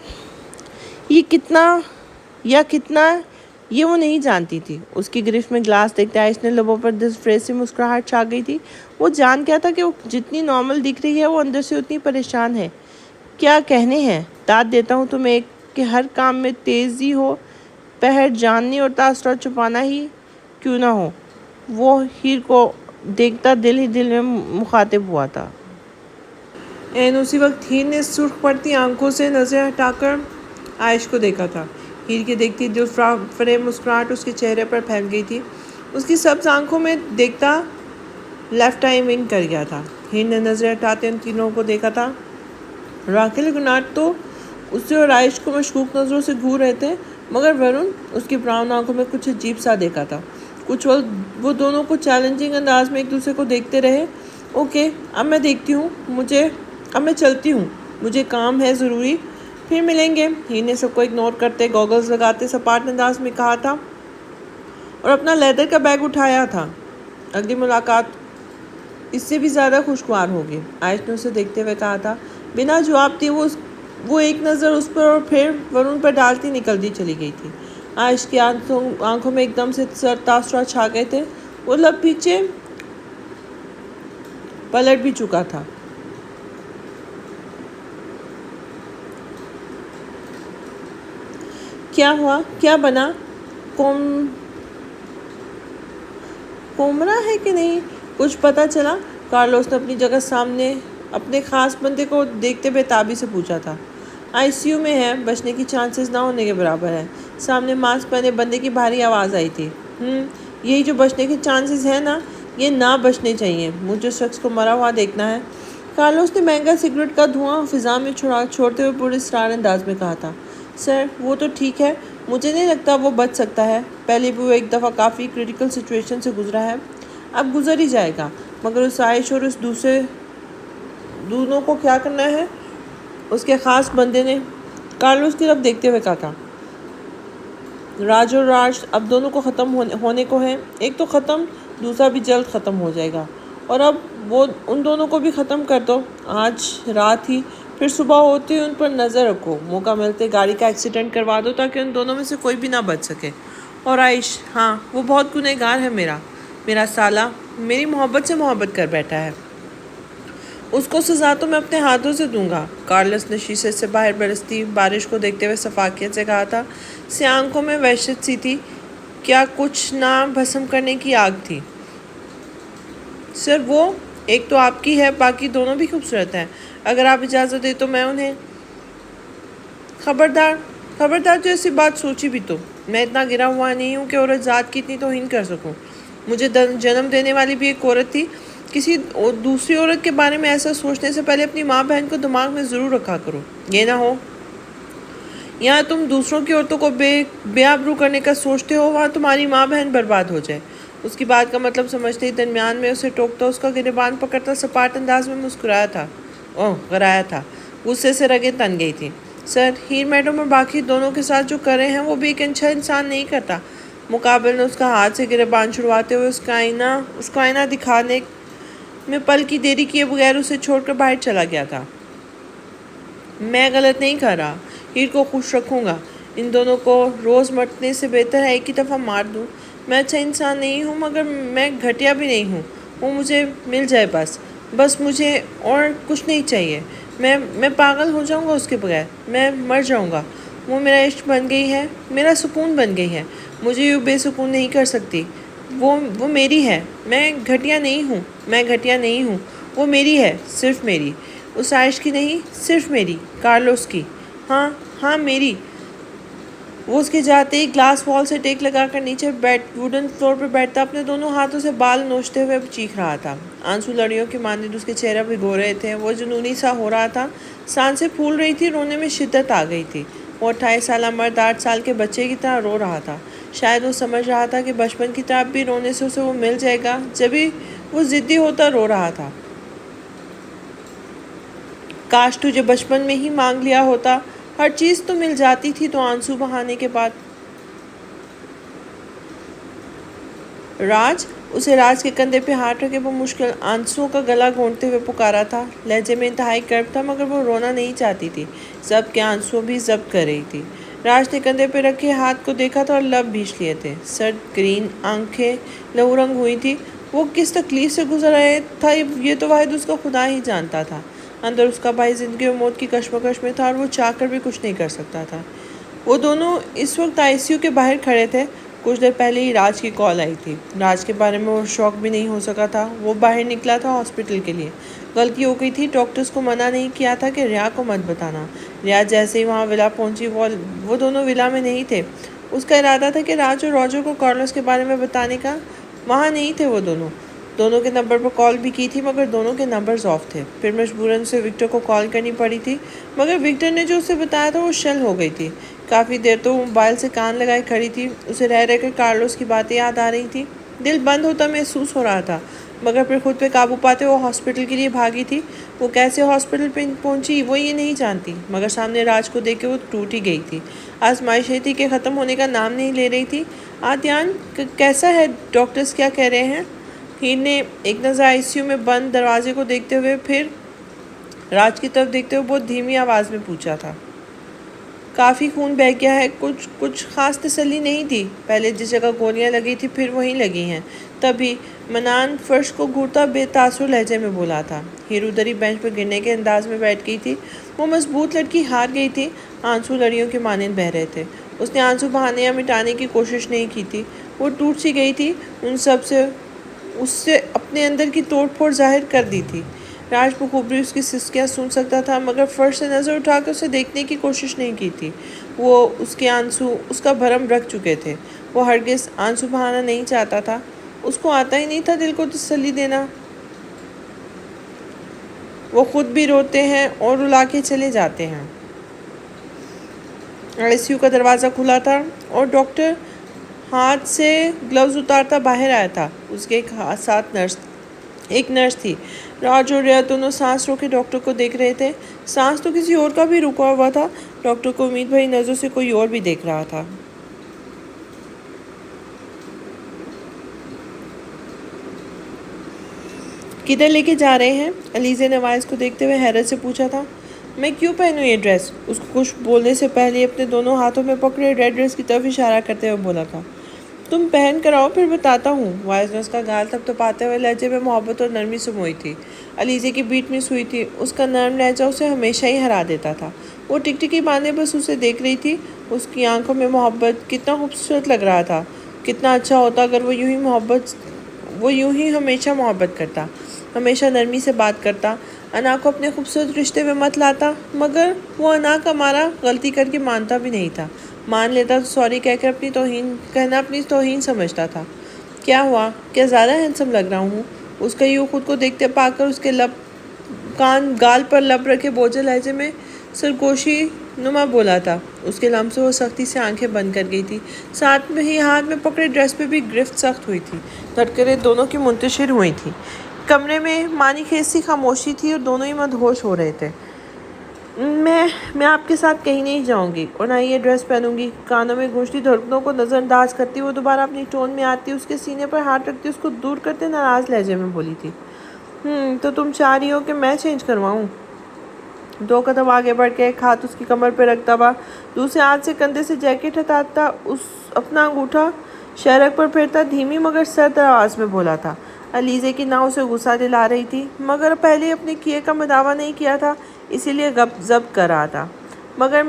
یہ کتنا یہ وہ نہیں جانتی تھی۔ اس کی گرفت میں گلاس دیکھتے عائش نے لبوں پر دستفریز سے مسکراہٹ چھا گئی تھی۔ وہ جان گیا تھا کہ وہ جتنی نارمل دکھ رہی ہے وہ اندر سے اتنی پریشان ہے۔ کیا کہنے ہیں؟ داد دیتا ہوں تمہیں کہ ہر کام میں تیزی ہو، پہر جاننی اور تاثرات چھپانا ہی کیوں نہ ہو۔ وہ ہیر کو دیکھتا دل ہی دل میں مخاطب ہوا تھا۔ اسی وقت ہیر نے سرخ پڑتی آنکھوں سے نظر ہٹا کر عائش کو دیکھا تھا۔ ہیر کی دیکھتی دل فریب مسکراہٹ اس کے چہرے پر پھیل گئی تھی۔ اس کی سبز آنکھوں میں دیکھتا لیفٹ آئی ونک کر گیا تھا۔ ہیر نے نظر ہٹاتے ان تینوں کو دیکھا تھا۔ راکھیل گناٹ تو اسے اور عائش کو مشکوک نظروں سے گھور رہے تھے، مگر ورن اس کی براؤن آنکھوں میں کچھ عجیب سا دیکھا تھا۔ کچھ وقت وہ دونوں کو چیلنجنگ انداز میں ایک دوسرے کو دیکھتے رہے۔ اوکے، اب میں چلتی ہوں، مجھے کام ہے ضروری، پھر ملیں گے۔ ہیر نے سب کو اگنور کرتے گوگلز لگاتے سپاٹ انداز میں کہا تھا اور اپنا لیدر کا بیگ اٹھایا تھا۔ اگلی ملاقات اس سے بھی زیادہ خوشگوار ہوگی، عائش نے اسے دیکھتے ہوئے کہا تھا۔ بنا جواب دیے وہ ایک نظر اس پر اور پھر ورن پر ڈالتی نکلتی چلی گئی تھی۔ عائش کی آنکھوں میں ایک دم سے سرد تاثرات چھا گئے تھے۔ وہ لب پیچھے پلٹ بھی چکا تھا۔ کیا ہوا؟ کیا بنا؟ کومرا ہے کہ نہیں؟ کچھ پتا چلا؟ کارلوس نے اپنی جگہ سامنے اپنے خاص بندے کو دیکھتے بے تابی سے پوچھا تھا۔ آئی سی یو میں ہے، بچنے کی چانسز نہ ہونے کے برابر ہے۔ سامنے ماسک پہنے بندے کی بھاری آواز آئی تھی۔ یہی جو بچنے کی چانسز ہیں نا، یہ نہ بچنے چاہیے۔ مجھے اس شخص کو مرا ہوا دیکھنا ہے۔ کارلوس نے مہنگا سگریٹ کا دھواں فضا میں چھوڑتے ہوئے پورے اسرار انداز میں کہا تھا۔ سر، وہ تو ٹھیک ہے، مجھے نہیں لگتا وہ بچ سکتا ہے۔ پہلے بھی وہ ایک دفعہ کافی کریٹیکل سچویشن سے گزرا ہے، اب گزر ہی جائے گا۔ مگر اس عائش اور اس دونوں کو کیا کرنا ہے؟ اس کے خاص بندے نے کارلوس کی طرف دیکھتے ہوئے کہا تھا۔ راج اور راج اب دونوں کو ختم ہونے کو ہے۔ ایک تو ختم، دوسرا بھی جلد ختم ہو جائے گا، اور اب وہ ان دونوں کو بھی ختم کر دو آج رات ہی، پھر صبح ہوتے ہی ان پر نظر رکھو، موقع ملتے گاڑی کا ایکسیڈنٹ کروا دو تاکہ ان دونوں میں سے کوئی بھی نہ بچ سکے۔ اور عائش، ہاں وہ بہت گنہگار ہے، میرا سالہ میری محبت سے محبت کر بیٹھا ہے، اس کو سزا تو میں اپنے ہاتھوں سے دوں گا۔ کارلس نے شیشے سے باہر برستی بارش کو دیکھتے ہوئے شفافیت سے کہا تھا۔ سیاہ آنکھوں میں وحشت سی تھی۔ کیا کچھ نہ بھسم کرنے کی آگ تھی؟ سر، وہ ایک تو آپ کی ہے، باقی دونوں بھی خوبصورت ہیں۔ اگر آپ اجازت دیں تو میں انہیں… خبردار جو ایسی بات سوچی بھی تو۔ میں اتنا گرا ہوا نہیں ہوں کہ عورت ذات کی اتنی توہین کر سکوں۔ مجھے جنم دینے والی بھی ایک عورت تھی۔ کسی دوسری عورت کے بارے میں ایسا سوچنے سے پہلے اپنی ماں بہن کو دماغ میں ضرور رکھا کرو۔ یہ نہ ہو یہاں تم دوسروں کی عورتوں کو بے آبرو کرنے کا سوچتے ہو، وہاں تمہاری ماں بہن برباد ہو جائے۔ اس کی بات کا مطلب سمجھتے ہی درمیان میں اسے ٹوکتا، اس کا گریبان پکڑتا سپاٹ انداز میں غرایا تھا۔ غصے سے رگیں تن گئی تھی۔ سر، ہیر میڈم اور باقی دونوں کے ساتھ جو کر رہے ہیں وہ بھی ایک اچھا انسان نہیں کرتا۔ مقابل نے اس کا ہاتھ سے گریبان چھڑواتے ہوئے اس کا آئینہ دکھانے میں پل کی دیری کیے بغیر اسے چھوڑ کر باہر چلا گیا تھا۔ میں غلط نہیں کر رہا، ہیر کو خوش رکھوں گا۔ ان دونوں کو روز مرنے سے بہتر ہے ایک ہی دفعہ مار دوں۔ میں اچھا انسان نہیں ہوں مگر میں گھٹیا بھی نہیں ہوں. وہ مجھے مل جائے بس مجھے اور کچھ نہیں چاہیے. میں پاگل ہو جاؤں گا اس کے بغیر. میں مر جاؤں گا. وہ میرا عشق بن گئی ہے, میرا سکون بن گئی ہے. مجھے یوں بے سکون نہیں کر سکتی. وہ میری ہے. میں گھٹیا نہیں ہوں. وہ میری ہے, صرف میری. اس عائش کی نہیں, صرف میری. کارلوس کی. ہاں میری. وہ اس کے جاتے ہی گلاس وال سے ٹیک لگا کر نیچے ووڈن فلور پر بیٹھتا اپنے دونوں ہاتھوں سے بال نوچتے ہوئے چیخ رہا تھا. آنسو لڑیوں کے مانند اس کے چہرہ بھگو رہے تھے. وہ جنونی سا ہو رہا تھا. سانسیں پھول رہی تھی. رونے میں شدت آ گئی تھی. وہ 28 سالہ مرد 8 سال کے بچے کی طرح رو رہا تھا. شاید وہ سمجھ رہا تھا کہ بچپن کی طرح بھی رونے سے اسے وہ مل جائے گا. جبھی وہ ضدی ہوتا رو رہا تھا. کاش تجھے بچپن میں ہی مانگ لیا ہوتا. ہر چیز تو مل جاتی تھی. تو آنسو بہانے کے بعد راج کے کندھے پہ ہاتھ رکھے وہ مشکل آنسوؤں کا گلا گھونٹتے ہوئے پکارا تھا. لہجے میں انتہائی کرب تھا مگر وہ رونا نہیں چاہتی تھی. ضبط کے آنسو بھی ضبط کر رہی تھی. راج نے کندھے پہ رکھے ہاتھ کو دیکھا تھا اور لب بھیچ لیے تھے. سرد گرین آنکھیں لہو رنگ ہوئی تھی. وہ کس تکلیف سے گزر رہا تھا یہ تو واحد اس کا خدا ہی جانتا تھا. اندر اس کا بھائی زندگی و موت کی کشمکش میں تھا اور وہ چاہ کر بھی کچھ نہیں کر سکتا تھا. وہ دونوں اس وقت ICU کے باہر کھڑے تھے. کچھ دیر پہلے ہی راج کی کال آئی تھی. راج کے بارے میں وہ شوق بھی نہیں ہو سکا تھا. وہ باہر نکلا تھا ہاسپٹل کے لیے. غلطی ہو گئی تھی. ڈاکٹرز کو منع نہیں کیا تھا کہ ریا کو مت بتانا. ریا جیسے ہی وہاں ولا پہنچی وہ دونوں ولا میں نہیں تھے. اس کا ارادہ تھا کہ راج اور روجر کو کارلوس کے بارے میں بتانے کا. وہاں نہیں تھے وہ دونوں کے نمبر پر کال بھی کی تھی مگر دونوں کے نمبرز آف تھے. پھر مجبوراً اسے وکٹر کو کال کرنی پڑی تھی مگر وکٹر نے جو اسے بتایا تھا وہ شل ہو گئی تھی. کافی دیر تو وہ موبائل سے کان لگائے کھڑی تھی. اسے رہ کر کارلوس کی باتیں یاد آ رہی تھی. دل بند ہوتا محسوس ہو رہا تھا مگر پھر خود پہ قابو پاتے وہ ہاسپٹل کے لیے بھاگی تھی. وہ کیسے ہاسپٹل پہ پہنچی وہ یہ نہیں جانتی مگر سامنے راج کو دیکھ کے وہ ٹوٹ ہی گئی تھی. آزمائش یہ تھی کہ ختم ہونے کا نام نہیں لے رہی تھی. آدیان کیسا ہے؟ ڈاکٹرز کیا کہہ رہے ہیں؟ ہیر نے ایک نظر ICU میں بند دروازے کو دیکھتے ہوئے پھر راج کی طرف دیکھتے ہوئے بہت دھیمی آواز میں پوچھا تھا. کافی خون بہہ گیا ہے. کچھ خاص تسلی نہیں تھی. پہلے جس جگہ گولیاں لگی تھی پھر وہیں لگی ہیں. تبھی منان فرش کو گھورتا بے تاثر لہجے میں بولا تھا. ہیر ادھر ہی بینچ پر گرنے کے انداز میں بیٹھ گئی تھی. وہ مضبوط لڑکی ہار گئی تھی. آنسو لڑیوں کے مانند بہہ رہے تھے. اس نے آنسو بہانے یا مٹانے کی کوشش نہیں کی تھی. وہ ٹوٹ سی گئی تھی. ان سب سے اس سے اپنے اندر کی توڑ پھوڑ ظاہر کر دی تھی. راج بخوبی اس کی سسکیاں سن سکتا تھا مگر فرش سے نظر اٹھا کر اسے دیکھنے کی کوشش نہیں کی تھی. وہ اس کے آنسو اس کا بھرم رکھ چکے تھے. وہ ہرگز آنسو بہانا نہیں چاہتا تھا. اس کو آتا ہی نہیں تھا دل کو تسلی دینا. وہ خود بھی روتے ہیں اور رلا کے چلے جاتے ہیں. ICU کا دروازہ کھلا تھا اور ڈاکٹر ہاتھ سے گلوز اتارتا باہر آیا تھا. اس کے ساتھ ایک نرس تھی. راج اور ریا دونوں سانس روکے ڈاکٹر کو دیکھ رہے تھے. سانس تو کسی اور کا بھی رکا ہوا تھا. ڈاکٹر کو امید بھری نظروں سے کوئی اور بھی دیکھ رہا تھا. کدھر لے کے جا رہے ہیں؟ علیزے نے وائس کو دیکھتے ہوئے حیرت سے پوچھا تھا. میں کیوں پہنوں یہ ڈریس؟ اس کو کچھ بولنے سے پہلے اپنے دونوں ہاتھوں میں پکڑے ریڈ ڈریس کی طرف اشارہ کرتے ہوئے بولا تھا. تم پہن کر آؤ پھر بتاتا ہوں. وائس نے اس کا گال تھپتھپاتے ہوئے لہجے میں محبت اور نرمی سموئی تھی. علیزے کی بیٹ مس ہوئی تھی. اس کا نرم لہجہ اسے ہمیشہ ہی ہرا دیتا تھا. وہ ٹکٹکی باندھے بس اسے دیکھ رہی تھی. اس کی آنکھوں میں محبت. کتنا خوبصورت لگ رہا تھا. کتنا اچھا ہوتا اگر وہ یوں ہی ہمیشہ محبت کرتا. ہمیشہ نرمی سے بات کرتا. انا کو اپنے خوبصورت رشتے میں مت لاتا. مگر وہ انا کا مارا غلطی کر کے مانتا بھی نہیں تھا. مان لیتا تو سوری کہہ کر اپنی توہین سمجھتا تھا. کیا ہوا؟ کیا زیادہ ہینڈسم لگ رہا ہوں؟ اس کا یوں خود کو دیکھتے پا کر اس کے گال پر لب رکھے بوجھل لہجے میں سرگوشی نما بولا تھا. اس کے لمح سے وہ سختی سے آنکھیں بند کر گئی تھی. ساتھ میں ہی ہاتھ میں پکڑے ڈریس پہ بھی گرفت سخت ہوئی تھی. دھڑکنیں دونوں کی منتشر ہوئی تھیں. کمرے میں معنی خیز سی خاموشی تھی اور دونوں ہی مدہوش ہو رہے تھے. میں آپ کے ساتھ کہیں نہیں جاؤں گی اور نہ ہی یہ ڈریس پہنوں گی. کانوں میں گونجتی دھڑکنوں کو نظر انداز کرتی وہ دوبارہ اپنی ٹون میں آتی. اس کے سینے پر ہاتھ رکھتی اس کو دور کرتے ناراض لہجے میں بولی تھی. تو تم چاہ رہی ہو کہ میں چینج کرواؤں؟ 2 قدم آگے بڑھ کے ایک ہاتھ اس کی کمر پہ رکھتا ہوا دوسرے ہاتھ سے کندھے سے جیکٹ ہٹاتا اپنا انگوٹھا سڑک پر پھرتا دھیمی مگر سرد آواز میں بولا تھا۔ علیزے کی نہ اسے غصہ دلا رہی تھی مگر پہلے اپنے کیے کا مداوع نہیں کیا تھا، اسی لیے ضبط کر رہا تھا۔ مگر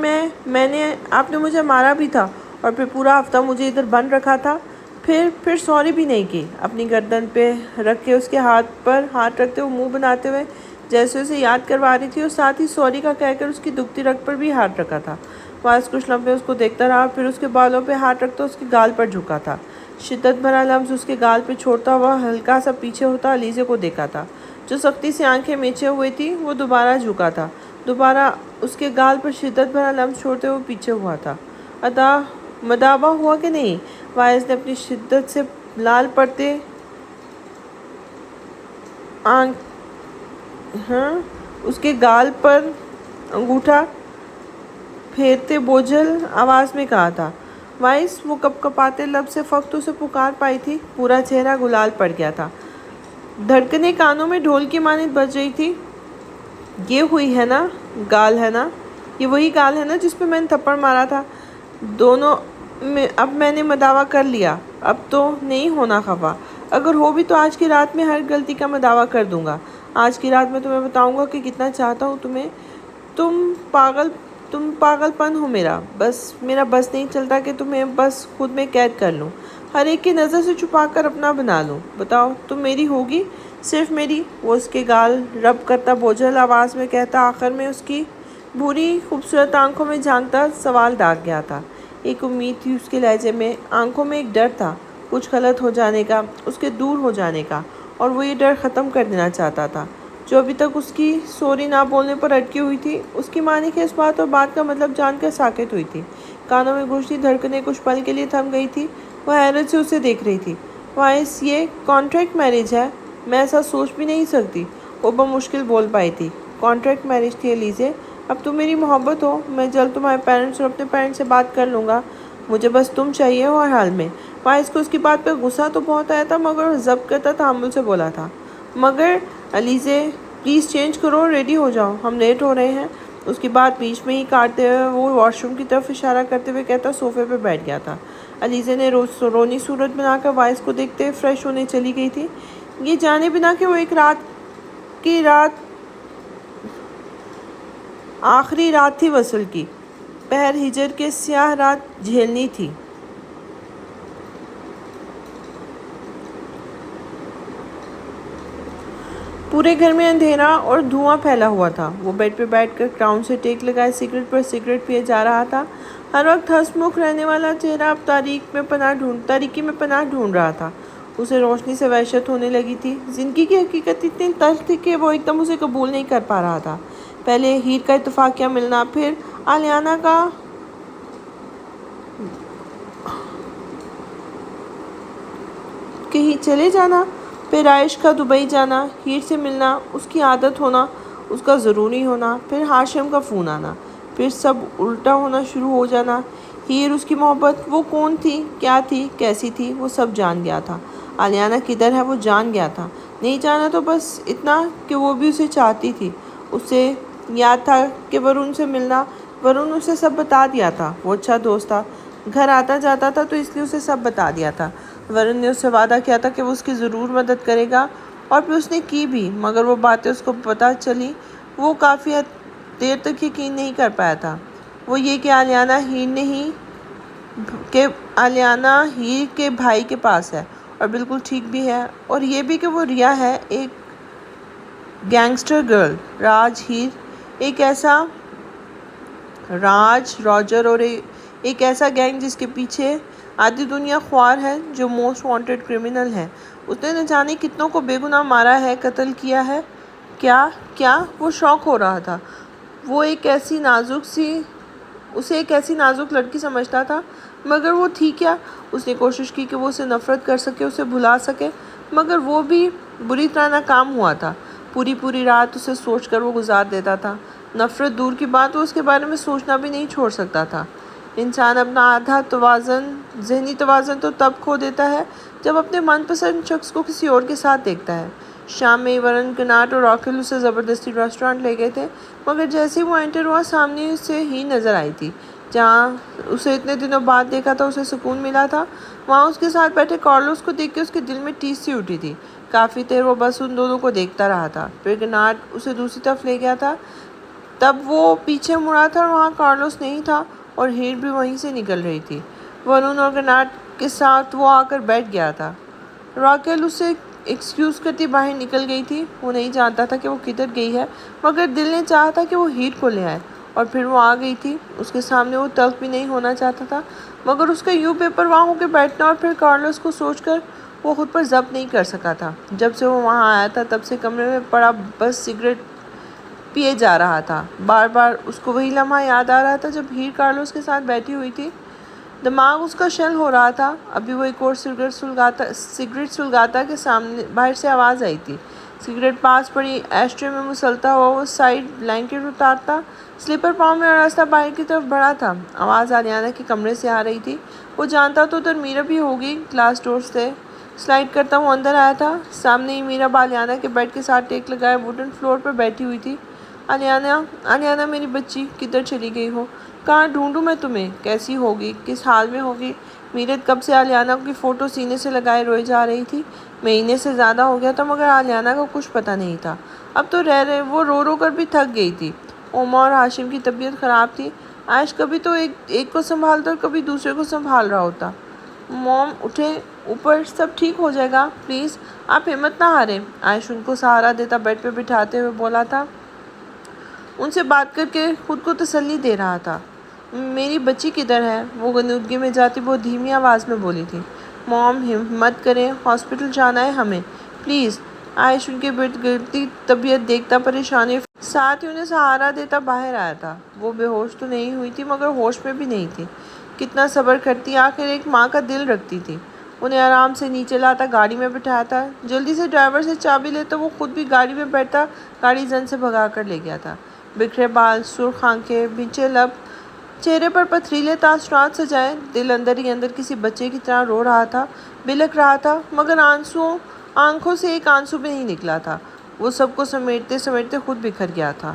آپ نے مجھے مارا بھی تھا اور پھر پورا ہفتہ مجھے ادھر بند رکھا تھا، پھر سوری بھی نہیں کی۔ اپنی گردن پہ رکھ کے اس کے ہاتھ پر ہاتھ رکھتے ہوئے منہ بناتے ہوئے جیسے اسے یاد کروا رہی تھی، اور ساتھ ہی سوری کا کہہ کر اس کی دکھتی رگ پر بھی ہاتھ رکھا تھا۔ وائس کچھ لمحے اس کو دیکھتا رہا، پھر اس کے بالوں پہ ہاتھ رکھتا اس کے گال پر جھکا تھا۔ شدت بھرا لمس اس کے گال پہ چھوڑتا ہوا ہلکا سا پیچھے ہوتا علیزے کو دیکھا تھا، جو سختی سے آنکھیں میچے ہوئے تھی۔ وہ دوبارہ جھکا تھا، دوبارہ اس کے گال پر شدت بھرا لمس چھوڑتے ہوئے پیچھے ہوا تھا۔ مداوع ہوا کہ نہیں؟ وائس نے اپنی شدت سے لال پڑتے اس کے گال پر انگوٹھا پھیرتے بوجھل آواز میں کہا تھا۔ وائس وہ کپ کپاتے لب سے فقط اسے پکار پائی تھی۔ پورا چہرہ گلال پڑ گیا تھا، دھڑکنیں کانوں میں ڈھول کی مانند بج رہی تھی۔ یہ ہوئی ہے نا گال ہے نا، یہ وہی گال ہے نا جس پہ میں نے تھپڑ مارا تھا۔ اب میں نے مداوع کر لیا، اب تو نہیں ہونا خفا۔ اگر ہو بھی تو آج کی رات میں ہر غلطی کا مداوع کر دوں گا۔ آج کی رات میں تمہیں بتاؤں گا کہ کتنا چاہتا ہوں تمہیں۔ تم پاگل پن ہو میرا بس نہیں چلتا کہ تمہیں بس خود میں قید کر لوں، ہر ایک کی نظر سے چھپا کر اپنا بنا لوں۔ بتاؤ تم میری ہوگی، صرف میری؟ وہ اس کے گال رب کرتا بوجھل آواز میں کہتا، آخر میں اس کی بھوری خوبصورت آنکھوں میں جھانکتا سوال داغ گیا تھا۔ ایک امید تھی اس کے لہجے میں، آنکھوں میں ایک ڈر تھا، کچھ غلط ہو جانے کا، اس کے دور ہو جانے کا، اور وہ یہ ڈر ختم کر دینا چاہتا تھا جو ابھی تک اس کی سوری نہ بولنے پر اٹکی ہوئی تھی۔ اس کی ماں نے اس بات اور بات کا مطلب جان کر ساکت ہوئی تھی، کانوں میں گونجتی دھڑکنیں کچھ پل کے لیے تھم گئی تھی۔ وہ حیرت سے اسے دیکھ رہی تھی۔ وائس، یہ کانٹریکٹ میرج ہے؟ میں ایسا سوچ بھی نہیں سکتی، وہ بمشکل بول پائی تھی۔ کانٹریکٹ میرج تھی علیزے، اب تم میری محبت ہو۔ میں جلد تمہارے پیرنٹس اور اپنے پیرنٹس سے بات کر لوں گا، مجھے بس تم چاہیے ہو ہر حال میں۔ وائس کو اس کی بات پہ غصہ تو بہت آیا تھا مگر ضبط کرتا تحمل سے بولا تھا، مگر علیزے پلیز چینج کرو، ریڈی ہو جاؤ، ہم لیٹ ہو رہے ہیں۔ اس کی بات بیچ میں ہی کاٹتے ہوئے وہ واش روم کی طرف اشارہ کرتے ہوئے کہتا صوفے پہ بیٹھ گیا تھا۔ علیزے نے رونی صورت بنا کر وائس کو دیکھتے فریش ہونے چلی گئی تھی، یہ جانے بنا کہ وہ ایک آخری رات تھی وصل کی، پہر ہجر کے سیاہ رات جھیلنی تھی۔ پورے گھر میں اندھیرا اور دھواں پھیلا ہوا تھا۔ وہ بیڈ پہ بیٹھ کر کراؤن سے ٹیک لگائے سگریٹ پر سگریٹ پیے جا رہا تھا۔ ہر وقت ہنس مکھ رہنے والا چہرہ اب تاریکی میں پناہ ڈھونڈ رہا تھا۔ اسے روشنی سے وحشت ہونے لگی تھی۔ زندگی کی حقیقت اتنی تلخ تھی کہ وہ ایک دم اسے قبول نہیں کر پا رہا تھا۔ پہلے ہیر کا اتفاقیہ ملنا، پھر آلیانہ کا کہیں چلے جانا، پھر عائش کا دبئی جانا، ہیر سے ملنا، اس کی عادت ہونا، اس کا ضروری ہونا، پھر ہاشم کا فون آنا، پھر سب الٹا ہونا شروع ہو جانا۔ ہیر، اس کی محبت، وہ کون تھی، کیا تھی، کیسی تھی، وہ سب جان گیا تھا۔ آلیانہ کدھر ہے وہ جان گیا تھا، نہیں جانا تو بس اتنا کہ وہ بھی اسے چاہتی تھی۔ اسے یاد تھا کہ ورن سے ملنا، ورن اسے سب بتا دیا تھا، وہ اچھا دوست تھا، گھر آتا جاتا تھا تو اس لیے اسے سب بتا دیا تھا۔ ورن نے اس سے وعدہ کیا تھا کہ وہ اس کی ضرور مدد کرے گا، اور پھر اس نے کی بھی، مگر وہ باتیں اس کو پتہ چلی وہ کافی دیر تک یقین نہیں کر پایا تھا۔ وہ یہ کہ آلیانہ ہیر کے بھائی کے پاس ہے، اور بالکل ٹھیک بھی ہے، اور یہ بھی کہ وہ ریا ہے، ایک گینگسٹر گرل، راجر اور ایک ایسا گینگ جس کے پیچھے آدھی دنیا خوار ہے، جو موسٹ وانٹڈ کرمنل ہے۔ اس نے نہ جانے کتنوں کو بے گناہ مارا ہے، قتل کیا ہے۔ کیا وہ شوق ہو رہا تھا، اسے ایک ایسی نازک لڑکی سمجھتا تھا، مگر وہ تھی کیا؟ اس نے کوشش کی کہ وہ اسے نفرت کر سکے، اسے بھلا سکے، مگر وہ بھی بری طرح ناکام ہوا تھا۔ پوری رات اسے سوچ کر وہ گزار دیتا تھا، نفرت دور کی بات، وہ اس کے بارے میں سوچنا بھی نہیں چھوڑ سکتا تھا۔ انسان اپنا آدھا ذہنی توازن تو تب کھو دیتا ہے جب اپنے من پسند شخص کو کسی اور کے ساتھ دیکھتا ہے۔ شام میں ورن، کناٹ اور راکھل اسے زبردستی ریسٹورانٹ لے گئے تھے، مگر جیسے ہی وہ انٹر ہوا، سامنے سے ہی نظر آئی تھی۔ جہاں اسے اتنے دنوں بعد دیکھا تھا اسے سکون ملا تھا، وہاں اس کے ساتھ بیٹھے کارلوس کو دیکھ کے اس کے دل میں ٹیس سی اٹھی تھی۔ کافی دیر وہ بس ان دونوں کو دیکھتا رہا تھا، پھر گنارڈ اسے دوسری طرف لے گیا تھا۔ تب وہ پیچھے مڑا تھا اور وہاں کارلوس نہیں تھا اور ہیٹ بھی وہیں سے نکل رہی تھی۔ ورون اور گنارڈ کے ساتھ وہ آ کر بیٹھ گیا تھا۔ راکیل اسے ایکسکیوز کرتی باہر نکل گئی تھی۔ وہ نہیں جانتا تھا کہ وہ کدھر گئی ہے، مگر دل نے چاہا تھا کہ وہ ہیٹ کو لے آئے، اور پھر وہ آ گئی تھی۔ اس کے سامنے وہ تلخ بھی نہیں ہونا چاہتا تھا، مگر اس کا یوں بے پرواہ ہو کے بیٹھنا اور پھر کارلوس کو سوچ کر وہ خود پر ضبط نہیں کر سکا تھا۔ جب سے وہ وہاں آیا تھا تب سے کمرے میں پڑا بس سگریٹ پیے جا رہا تھا۔ بار بار اس کو وہی لمحہ یاد آ رہا تھا جب ہیٹ کارلوس کے ساتھ بیٹھی ہوئی تھی۔ دماغ اس کا شل ہو رہا تھا۔ ابھی وہ ایک اور سگریٹ سلگاتا کہ باہر سے آواز آئی تھی۔ سگریٹ پاس پڑی ایش ٹرے میں مسلتا ہوا وہ سائیڈ بلینکٹ اتارتا سلیپر پاؤں میں راستہ باہر کی طرف بڑھا تھا۔ آواز آلیانہ کے کمرے سے آ رہی تھی۔ وہ جانتا تو ادھر میرا بھی ہوگی۔ گلاس ڈور سے سلائڈ کرتا وہ اندر آیا تھا۔ سامنے ہی میرا آلیانہ کے بیڈ کے ساتھ ٹیک لگائے ووڈن فلور پر بیٹھی ہوئی تھی۔ آلیانہ میری بچی، کدھر چلی گئی ہو؟ کہاں ڈھونڈوں میں تمہیں؟ کیسی ہوگی؟ کس حال میں ہوگی؟ میرت کب سے آلیانہ کی فوٹو سینے سے لگائے روئے جا رہی تھی۔ مہینے سے زیادہ ہو گیا تھا مگر آلیانہ کا کچھ پتہ نہیں تھا۔ اب تو وہ رو رو کر بھی تھک گئی تھی۔ اوما اور ہاشم کی طبیعت خراب تھی۔ عائش کبھی تو ایک کو سنبھالتا اور کبھی دوسرے کو سنبھال رہا ہوتا۔ موم اٹھے، اوپر سب ٹھیک ہو جائے گا، پلیز آپ ہمت نہ ہاریں۔ عائش ان کو سہارا دیتا بیڈ پہ بٹھاتے ہوئے بولا تھا، ان سے بات کر کے خود کو تسلی دے رہا تھا۔ میری بچی کدھر ہے؟ وہ غنودگی میں جاتی بہت دھیمی آواز میں بولی تھی۔ موم ہمت کریں، ہاسپٹل جانا ہے ہمیں، پلیز۔ عائش ان کے بگڑتی طبیعت دیکھتا پریشانی ساتھ ہی انہیں سہارا دیتا باہر آیا تھا۔ وہ بے ہوش تو نہیں ہوئی تھی مگر ہوش میں بھی نہیں تھی۔ کتنا صبر کرتی، آخر ایک ماں کا دل رکھتی تھی۔ انہیں آرام سے نیچے لاتا، گاڑی میں بٹھاتا، جلدی سے ڈرائیور سے چابی لیتا، وہ خود بھی گاڑی میں بیٹھتا، گاڑی زن سے بھگا کر لے گیا تھا۔ بکھرے بال، سرخ آنکھیں، بھینچے لب، چہرے پر پتھریلے تاثرات سجائے، دل اندر ہی اندر کسی بچے کی طرح رو رہا تھا، بلک رہا تھا، مگر آنکھوں سے ایک آنسو بھی نہیں نکلا تھا۔ وہ سب کو سمیٹتے سمیٹتے خود بکھر گیا تھا۔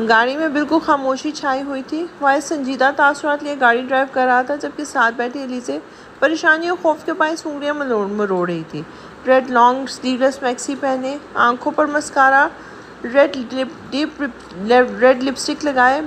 گاڑی میں بالکل خاموشی چھائی ہوئی تھی۔ وائس سنجیدہ تاثرات لیے گاڑی ڈرائیو کر رہا تھا، جبکہ ساتھ بیٹھی ایلیزے پریشانی اور خوف کے باعث انگلیاں مروڑ رہی تھی۔ ریڈ لانگ سلیولس میکسی پہنے، آنکھوں پر مسکارا، ریڈ لپسٹک لگائے،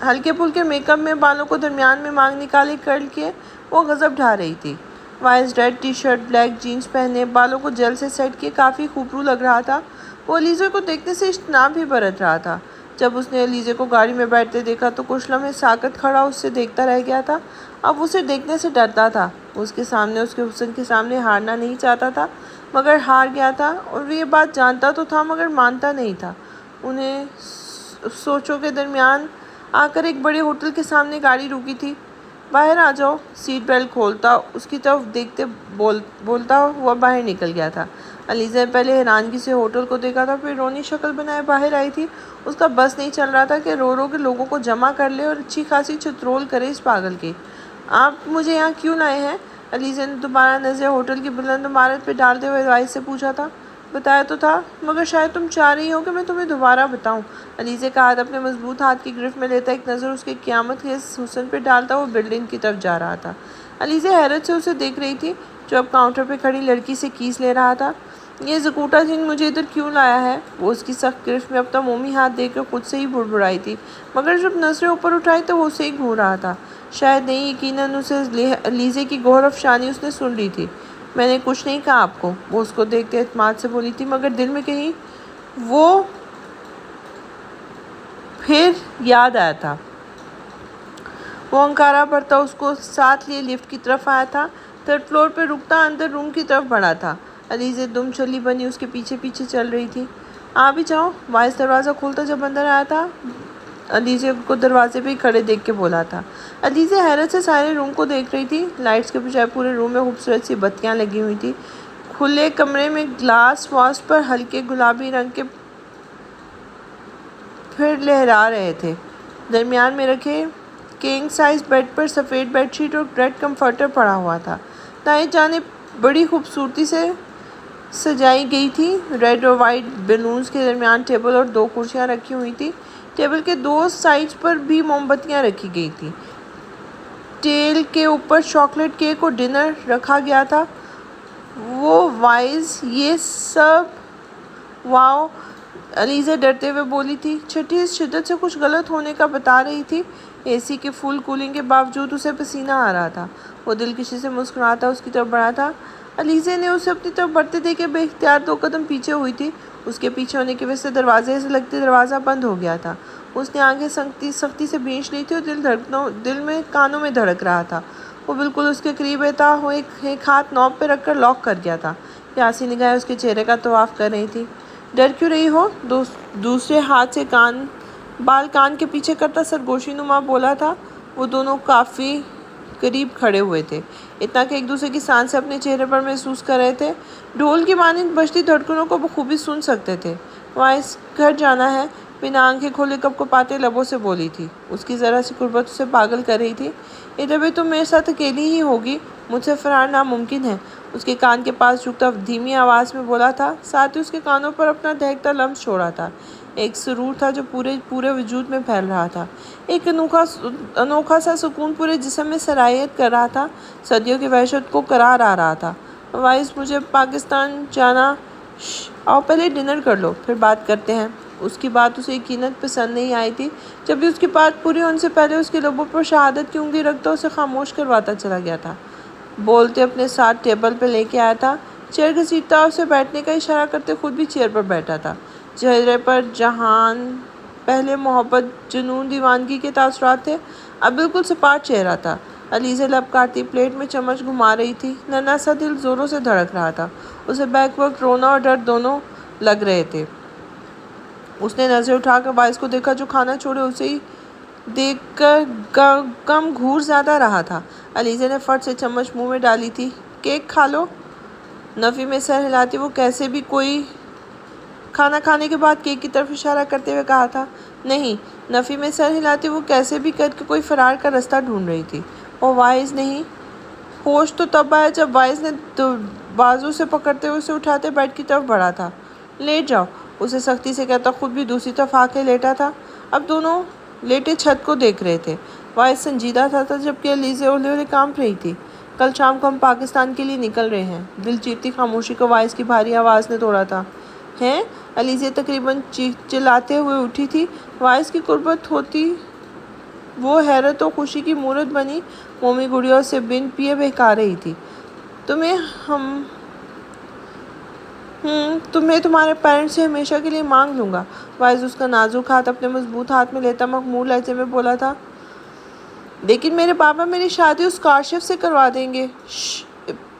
ہلکے پھلکے میک اپ میں بالوں کو درمیان میں مانگ نکالے کرل کیے، وہ غضب ڈھا رہی تھی۔ وائس red T shirt, black jeans پہنے، بالوں کو جیل سے سیٹ کیے کافی خوبرو لگ رہا تھا۔ وہ ایلیزے کو دیکھنے سے اجتناب بھی برت رہا تھا۔ جب اس نے ایلیزے کو گاڑی میں بیٹھتے دیکھا تو کچھ لمحے ساکت کھڑا اس سے دیکھتا رہ گیا تھا۔ اب اسے دیکھنے سے ڈرتا تھا۔ اس کے حسن کے سامنے ہارنا نہیں چاہتا تھا مگر ہار گیا تھا، اور وہ یہ بات جانتا تو تھا مگر مانتا نہیں تھا۔ انہیں سوچوں کے درمیان آ کر ایک بڑے ہوٹل کے سامنے گاڑی رکی تھی۔ باہر آ جاؤ، سیٹ بیلٹ کھولتا اس کی طرف دیکھتے بولتا ہوا باہر نکل گیا تھا۔ ایلیزا نے پہلے حیرانگی سے ہوٹل کو دیکھا تھا، پھر رونی شکل بنائے باہر آئی تھی۔ اس کا بس نہیں چل رہا تھا کہ رو رو کے لوگوں کو جمع کر لے اور اچھی خاصی چترول کرے اس پاگل کی۔ آپ مجھے یہاں کیوں لائے ہیں؟ ایلیزا نے دوبارہ نظر ہوٹل کی بلند عمارت پہ ڈالتے ہوئے وائس سے پوچھا تھا۔ بتایا تو تھا، مگر شاید تم چاہ رہی ہو کہ میں تمہیں دوبارہ بتاؤں۔ ایلیزا کا ہاتھ اپنے مضبوط ہاتھ کی گرفت میں لیتا ایک نظر اس کے قیامت خیز حسن پہ ڈالتا وہ بلڈنگ کی طرف جا رہا تھا۔ ایلیزا حیرت سے اسے دیکھ رہی تھی جو اب کاؤنٹر پہ کھڑی لڑکی سے کیس لے رہا تھا۔ یہ زکوٹا جن مجھے ادھر کیوں لایا ہے؟ وہ اس کی سخت گرفت میں اپنا مومی ہاتھ دے کر خود سے ہی بڑبڑائی تھی، مگر جب نظریں اوپر اٹھائی تو وہ اسے ہی گھور رہا تھا۔ شاید نہیں، یقیناً ایلیزا کی گوہر افشانی اس نے سن لی تھی۔ میں نے کچھ نہیں کہا آپ کو، وہ اس کو دیکھتے اعتماد سے بولی تھی، مگر دل میں کہیں وہ پھر یاد آیا تھا۔ وہ انکارا بھرتا اس کو ساتھ لیے لفٹ کی طرف آیا تھا، تھرڈ فلور پہ رکتا اندر روم کی طرف بڑھا تھا۔ ایلیزا دم چلی بنی اس کے پیچھے پیچھے چل رہی تھی۔ آ بھی جاؤ، وائس دروازہ کھولتا جب اندر آیا تھا ایلیزا کو دروازے پہ ہی کھڑے دیکھ کے بولا تھا۔ ایلیزا حیرت سے سارے روم کو دیکھ رہی تھی۔ لائٹس کے بجائے پورے روم میں خوبصورت سی بتیاں لگی ہوئی تھی۔ کھلے کمرے میں گلاس واس پر ہلکے گلابی رنگ کے پھر لہرا رہے تھے۔ درمیان میں رکھے کنگ سائز بیڈ پر سفید بیڈ شیٹ اور ریڈ کمفرٹر پڑا ہوا تھا۔ دائیں جانب بڑی خوبصورتی سے سجائی گئی تھی۔ ریڈ اور وائٹ بیلونز کے درمیان ٹیبل اور 2 کرسیاں رکھی ہوئی تھی۔ ٹیبل کے 2 سائڈز پر بھی موم بتیاں رکھی گئی تھی۔ ٹیل کے اوپر چاکلیٹ کیک اور ڈنر رکھا گیا تھا۔ وہ وائز یہ سب واؤ، الیزا ڈرتے ہوئے بولی تھی۔ چھٹی اس شدت سے کچھ غلط ہونے کا بتا رہی تھی۔ اے سی کی فل کولنگ کے باوجود اسے پسینہ آ رہا تھا۔ وہ دلکشی سے مسکراتا اس کی طرف بڑھا تھا۔ الیزا نے اسے اپنی طرف بڑھتے دیکھے بے اختیار 2 قدم پیچھے ہوئی تھی۔ اس کے پیچھے ہونے کی وجہ سے دروازے سے لگتے دروازہ بند ہو گیا تھا۔ اس نے آنکھیں سختی سے بھینچ لی تھی اور دل میں کانوں میں دھڑک رہا تھا۔ وہ بالکل اس کے قریب تھا۔ وہ ایک ہاتھ نوب پہ رکھ کر لاک کر گیا تھا۔ پیاسی نگاہیں اس کے چہرے کا طواف کر رہی تھی۔ ڈر کیوں رہی ہو؟ دوسرے ہاتھ سے بال کان کے پیچھے کرتا سرگوشی نما بولا تھا۔ وہ دونوں کافی قریب کھڑے ہوئے تھے، اتنا کہ ایک دوسرے کی سانسیں اپنے چہرے پر محسوس کر رہے تھے۔ ڈھول کی مانند بجتی دھڑکنوں کو بخوبی سن سکتے تھے۔ وائس گھر جانا ہے، بنا آنکھیں کھولے کپکپاتے لبوں سے بولی تھی۔ اس کی ذرا سی قربت اسے پاگل کر رہی تھی۔ ادھر بھی تم میرے ساتھ اکیلی ہی ہوگی، مجھ سے فرار ناممکن ہے، اس کے کان کے پاس جھکتا دھیمی آواز میں بولا تھا، ساتھ ہی اس کے کانوں پر اپنا دہکتا لمس چھوڑا تھا۔ ایک سرور تھا جو پورے وجود میں پھیل رہا تھا۔ ایک انوکھا سا سکون پورے جسم میں سرایت کر رہا تھا، صدیوں کی وحشت کو قرار آ رہا تھا۔ وائس مجھے پاکستان جانا، آؤ پہلے ڈنر کر لو، پھر بات کرتے ہیں۔ اس کی بات اسے یقیناً پسند نہیں آئی تھی۔ جب بھی اس کی بات پوری ہونے سے پہلے اس کے لبوں پر شہادت کی انگلی رکھتا اسے خاموش کرواتا چلا گیا تھا۔ بولتے اپنے ساتھ ٹیبل پہ لے کے آیا تھا، چیئر گھسیٹتا اسے بیٹھنے کا اشارہ کرتے خود بھی چیئر پر بیٹھا تھا۔ چہرے پر جہاں پہلے محبت، جنون، دیوانگی کے تاثرات تھے، اب بالکل سپاٹ چہرہ تھا۔ الیزا لب کاٹتی پلیٹ میں چمچ گھما رہی تھی۔ ننھا سا دل زوروں سے دھڑک رہا تھا۔ اسے بیک وقت رونا اور ڈر دونوں لگ رہے تھے۔ اس نے نظر اٹھا کر وائس کو دیکھا جو کھانا چھوڑے اسے ہی دیکھ کر کم گھور زیادہ رہا تھا۔ الیزا نے فٹ سے چمچ منہ میں ڈالی تھی۔ کیک کھا لو، نفی میں سر ہلاتی وہ کیسے بھی کوئی کھانا کھانے کے بعد کیک کی طرف اشارہ کرتے ہوئے کہا تھا۔ نہیں، نفی میں سر ہلاتی وہ کیسے بھی کر کے کوئی فرار کا رستہ ڈھونڈ رہی تھی۔ اور وائز نہیں؟ ہوش تو تب آیا جب وائز نے بازو سے پکڑتے ہوئے اسے اٹھاتے بیڈ کی طرف بڑھا تھا۔ لیٹ جاؤ، اسے سختی سے کہتا خود بھی دوسری طرف آ کے لیٹا تھا۔ اب دونوں لیٹے چھت کو دیکھ رہے تھے۔ وائز سنجیدہ تھا جبکہ الیزا اولے اولے کانپ رہی تھی۔ کل شام کو ہم پاکستان کے لیے نکل رہے ہیں، دل چیرتی خاموشی کو وائز کی بھاری آواز نے توڑا تھا۔ ہیں؟ الیزا تقریباً چلاتے ہوئے اٹھی تھی۔ وائز کی قربت ہوتی وہ حیرت و خوشی کی مورت بنی مومی گڑیا سے بن پیے بہکا رہی تھی۔ تمہیں تمہارے پیرنٹس سے ہمیشہ کے لیے مانگ لوں گا۔ وائز اس کا نازک ہاتھ اپنے مضبوط ہاتھ میں لیتا مخمور لہجے میں بولا تھا۔ لیکن میرے پاپا میری شادی اس کاشف سے کروا دیں گے۔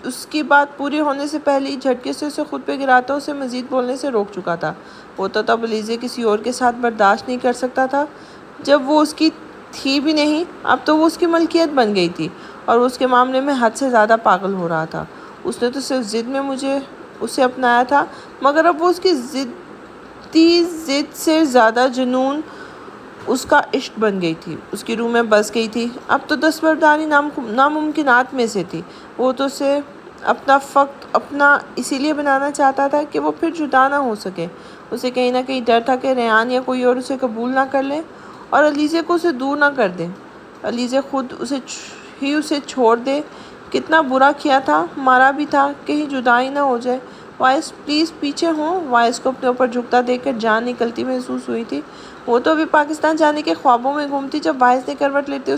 اس کی بات پوری ہونے سے پہلے ہی جھٹکے سے اسے خود پہ گراتا اسے مزید بولنے سے روک چکا تھا۔ وہ تو تب الیزا کسی اور کے ساتھ برداشت نہیں کر سکتا تھا جب وہ اس کی تھی بھی نہیں، اب تو وہ اس کی ملکیت بن گئی تھی اور وہ اس کے معاملے میں حد سے زیادہ پاگل ہو رہا تھا۔ اس نے تو صرف ضد میں اسے اپنایا تھا، مگر اب وہ اس کی ضد سے زیادہ جنون اس کا عشق بن گئی تھی، اس کی روح میں بس گئی تھی۔ اب تو دستبرداری ناممکنات میں سے تھی۔ وہ تو اسے اپنا اسی لیے بنانا چاہتا تھا کہ وہ پھر جدا نہ ہو سکے۔ اسے کہیں نہ کہیں ڈر تھا کہ ریان یا کوئی اور اسے قبول نہ کر لے اور الیزا کو اسے دور نہ کر دے، الیزا خود اسے چھوڑ دے۔ کتنا برا کیا تھا، مارا بھی تھا، کہیں جدائی نہ ہو جائے۔ وائس پلیز پیچھے ہوں۔ وائس کو اپنے اوپر جھکتا دیکھ کر جان نکلتی محسوس ہوئی تھی۔ وہ تو ابھی پاکستان جانے کے خوابوں میں گم تھی جب وائس نے کروٹ لیتے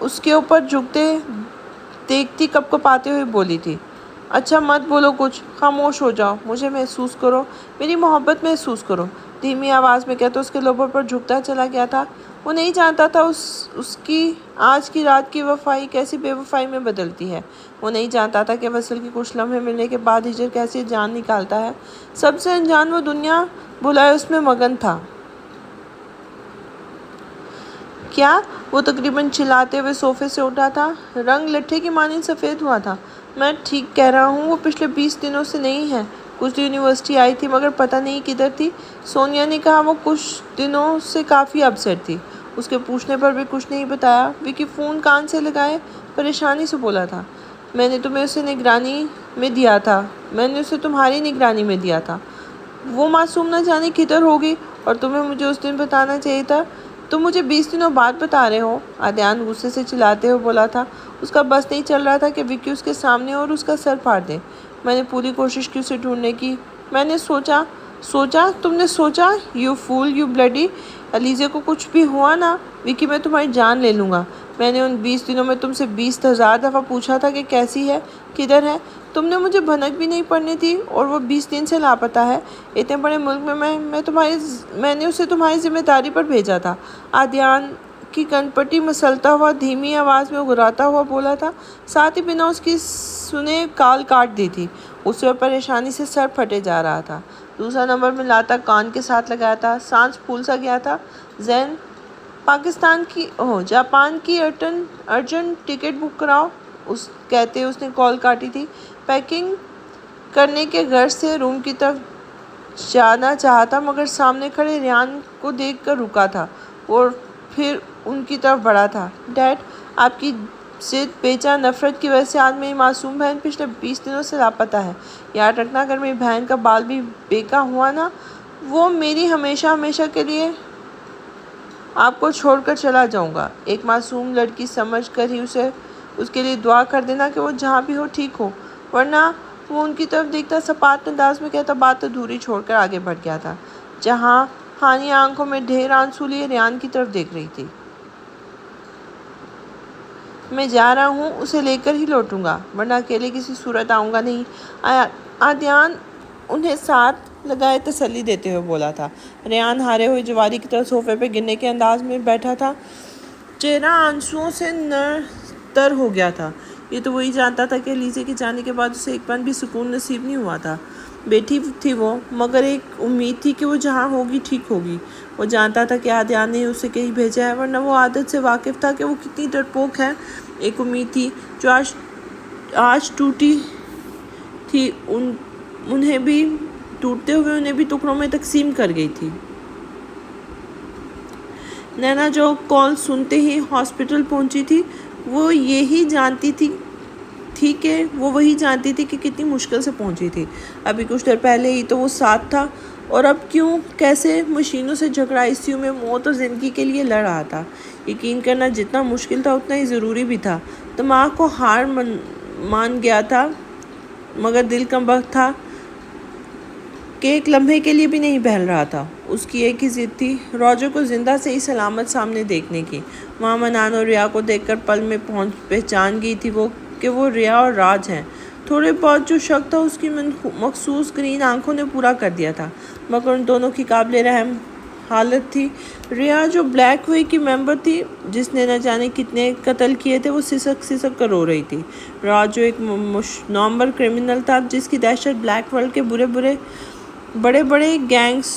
اس کے اوپر جھکتے دیکھتی کپکپاتے ہوئے بولی تھی۔ اچھا مت بولو کچھ، خاموش ہو جاؤ، مجھے محسوس کرو، میری محبت محسوس کرو، دھیمی آواز میں کہتا اس کے لبوں پر جھکتا چلا گیا تھا۔ وہ نہیں جانتا تھا اس کی آج کی رات کی وفائی کیسی بے وفائی میں بدلتی ہے۔ وہ نہیں جانتا تھا کہ وصل کی کچھ لمحے ملنے کے بعد ہجر کیسے جان نکالتا ہے۔ سب سے انجان وہ دنیا بھلائے اس میں مگن تھا۔ کیا؟ وہ تقریباً چلاتے ہوئے صوفے سے اٹھا تھا۔ رنگ لٹھے کی مانند سفید ہوا تھا۔ میں ٹھیک کہہ رہا ہوں، وہ پچھلے 20 دنوں سے نہیں ہے۔ کچھ دن یونیورسٹی آئی تھی مگر پتہ نہیں کدھر تھی۔ سونیا نے کہا وہ کچھ دنوں سے کافی اپسیٹ تھی۔ اس کے پوچھنے پر بھی کچھ نہیں بتایا۔ وکی فون کان سے لگائے پریشانی سے بولا تھا۔ میں نے تمہیں اسے نگرانی میں دیا تھا، میں نے اسے تمہاری نگرانی میں دیا تھا۔ وہ معصوم نہ جانے کدھر ہوگی، اور تمہیں مجھے اس دن بتانا چاہیے تھا۔ تم مجھے 20 دنوں بعد بتا رہے ہو، عدنان غصے سے چلاتے ہوئے بولا تھا۔ اس کا بس نہیں چل رہا تھا کہ وکی اس کے سامنے اور اس کا سر پھاڑ دے۔ میں نے پوری کوشش کی اسے ڈھونڈنے کی۔ میں نے سوچا تم نے سوچا، you fool, you bloody, Alizeh کو کچھ بھی ہوا نا، وکی میں تمہاری جان لے لوں گا۔ میں نے ان 20 دنوں میں تم سے 20,000 دفعہ پوچھا تھا کہ کیسی ہے، کدھر ہے۔ تم نے مجھے بھنک بھی نہیں پڑنے دی، اور وہ 20 دن سے لاپتہ ہے۔ اتنے بڑے ملک میں میں نے اسے تمہاری ذمہ داری پر بھیجا تھا۔ عدنان کی کن پٹی مسلتا ہوا دھیمی آواز میں گراتا ہوا بولا تھا، ساتھ ہی بنا اس کی سنے کال کاٹ دی تھی۔ اس پر پریشانی سے سر پھٹے جا رہا تھا۔ دوسرا نمبر میں لاتا کان کے ساتھ لگایا تھا، سانس پھول سا گیا تھا۔ زین، جاپان کی ارجنٹ ٹکٹ بک کراؤ، کہتے اس نے کال کاٹی تھی۔ پیکنگ کرنے کے غرض سے روم کی طرف جانا چاہا تھا، مگر سامنے کھڑے ریان کو دیکھ کر رکا تھا اور پھر ان کی طرف بڑھا تھا۔ ڈیڈ، آپ کی ضد، بے جان نفرت کی وجہ سے آج میری معصوم بہن پچھلے 20 دنوں سے لاپتہ ہے۔ یاد رکھنا، اگر میری بہن کا بال بھی بیکا ہوا نا، وہ میری ہمیشہ کے لیے آپ کو چھوڑ کر چلا جاؤں گا۔ ایک معصوم لڑکی سمجھ کر ہی اس کے لیے دعا کر دینا کہ وہ جہاں بھی ہو ٹھیک ہو، ورنہ وہ ان کی طرف دیکھتا سپاٹ انداز میں کہتا، بات ادھوری چھوڑ کر آگے بڑھ گیا تھا، جہاں ہانیہ آنکھوں میں ڈھیر آنسو لیے ریان کی طرف دیکھ رہی تھی۔ میں جا رہا ہوں، اسے لے کر ہی لوٹوں گا، ورنہ اکیلے کسی صورت آؤں گا نہیں، عدنان انہیں ساتھ لگائے تسلی دیتے ہوئے بولا تھا۔ ریان ہارے ہوئے جواری کی طرح صوفے پہ گرنے کے انداز میں بیٹھا تھا، چہرہ آنسوؤں سے تر ہو گیا تھا۔ یہ تو وہی جانتا تھا کہ علیزے کے جانے کے بعد اسے ایک پن بھی سکون نصیب نہیں ہوا تھا۔ بیٹھی تھی وہ، مگر ایک امید تھی کہ وہ جہاں ہوگی ٹھیک ہوگی۔ وہ جانتا تھا کہ عدنان نے اسے کہیں بھیجا ہے، ورنہ وہ عادت سے واقف تھا کہ وہ کتنی ڈرپوک ہے۔ ایک امید تھی جو آج ٹوٹی تھی، انہیں بھی ٹوٹتے ہوئے انہیں بھی ٹکڑوں میں تقسیم کر گئی تھی۔ نینا جو کال سنتے ہی ہاسپٹل پہنچی تھی، وہ وہی جانتی تھی کہ کتنی مشکل سے پہنچی تھی۔ ابھی کچھ دیر پہلے ہی تو وہ ساتھ تھا، اور اب کیوں کیسے مشینوں سے جھگڑا ICU میں موت اور زندگی کے لیے لڑ رہا تھا۔ یقین کرنا جتنا مشکل تھا اتنا ہی ضروری بھی تھا۔ دماغ کو ہار مان گیا تھا، مگر دل کمبخت تھا کہ ایک لمحے کے لیے بھی نہیں بہل رہا تھا۔ اس کی ایک ہی ضد تھی، روجر کو زندہ سے ہی سلامت سامنے دیکھنے کی۔ وہاں منان اور ریا کو دیکھ کر پل میں پہچان گئی تھی وہ کہ وہ ریا اور راج ہیں۔ تھوڑے بہت جو شک تھا اس کی مخصوص گرین آنکھوں نے پورا کر دیا تھا، مگر ان دونوں کی قابل رحم حالت تھی۔ ریا جو بلیک وے کی ممبر تھی، جس نے نہ جانے کتنے قتل کیے تھے، وہ سسک کر رو رہی تھی۔ راج جو ایک نامور کرمنل تھا، جس کی دہشت بلیک ورلڈ کے بڑے بڑے گینگز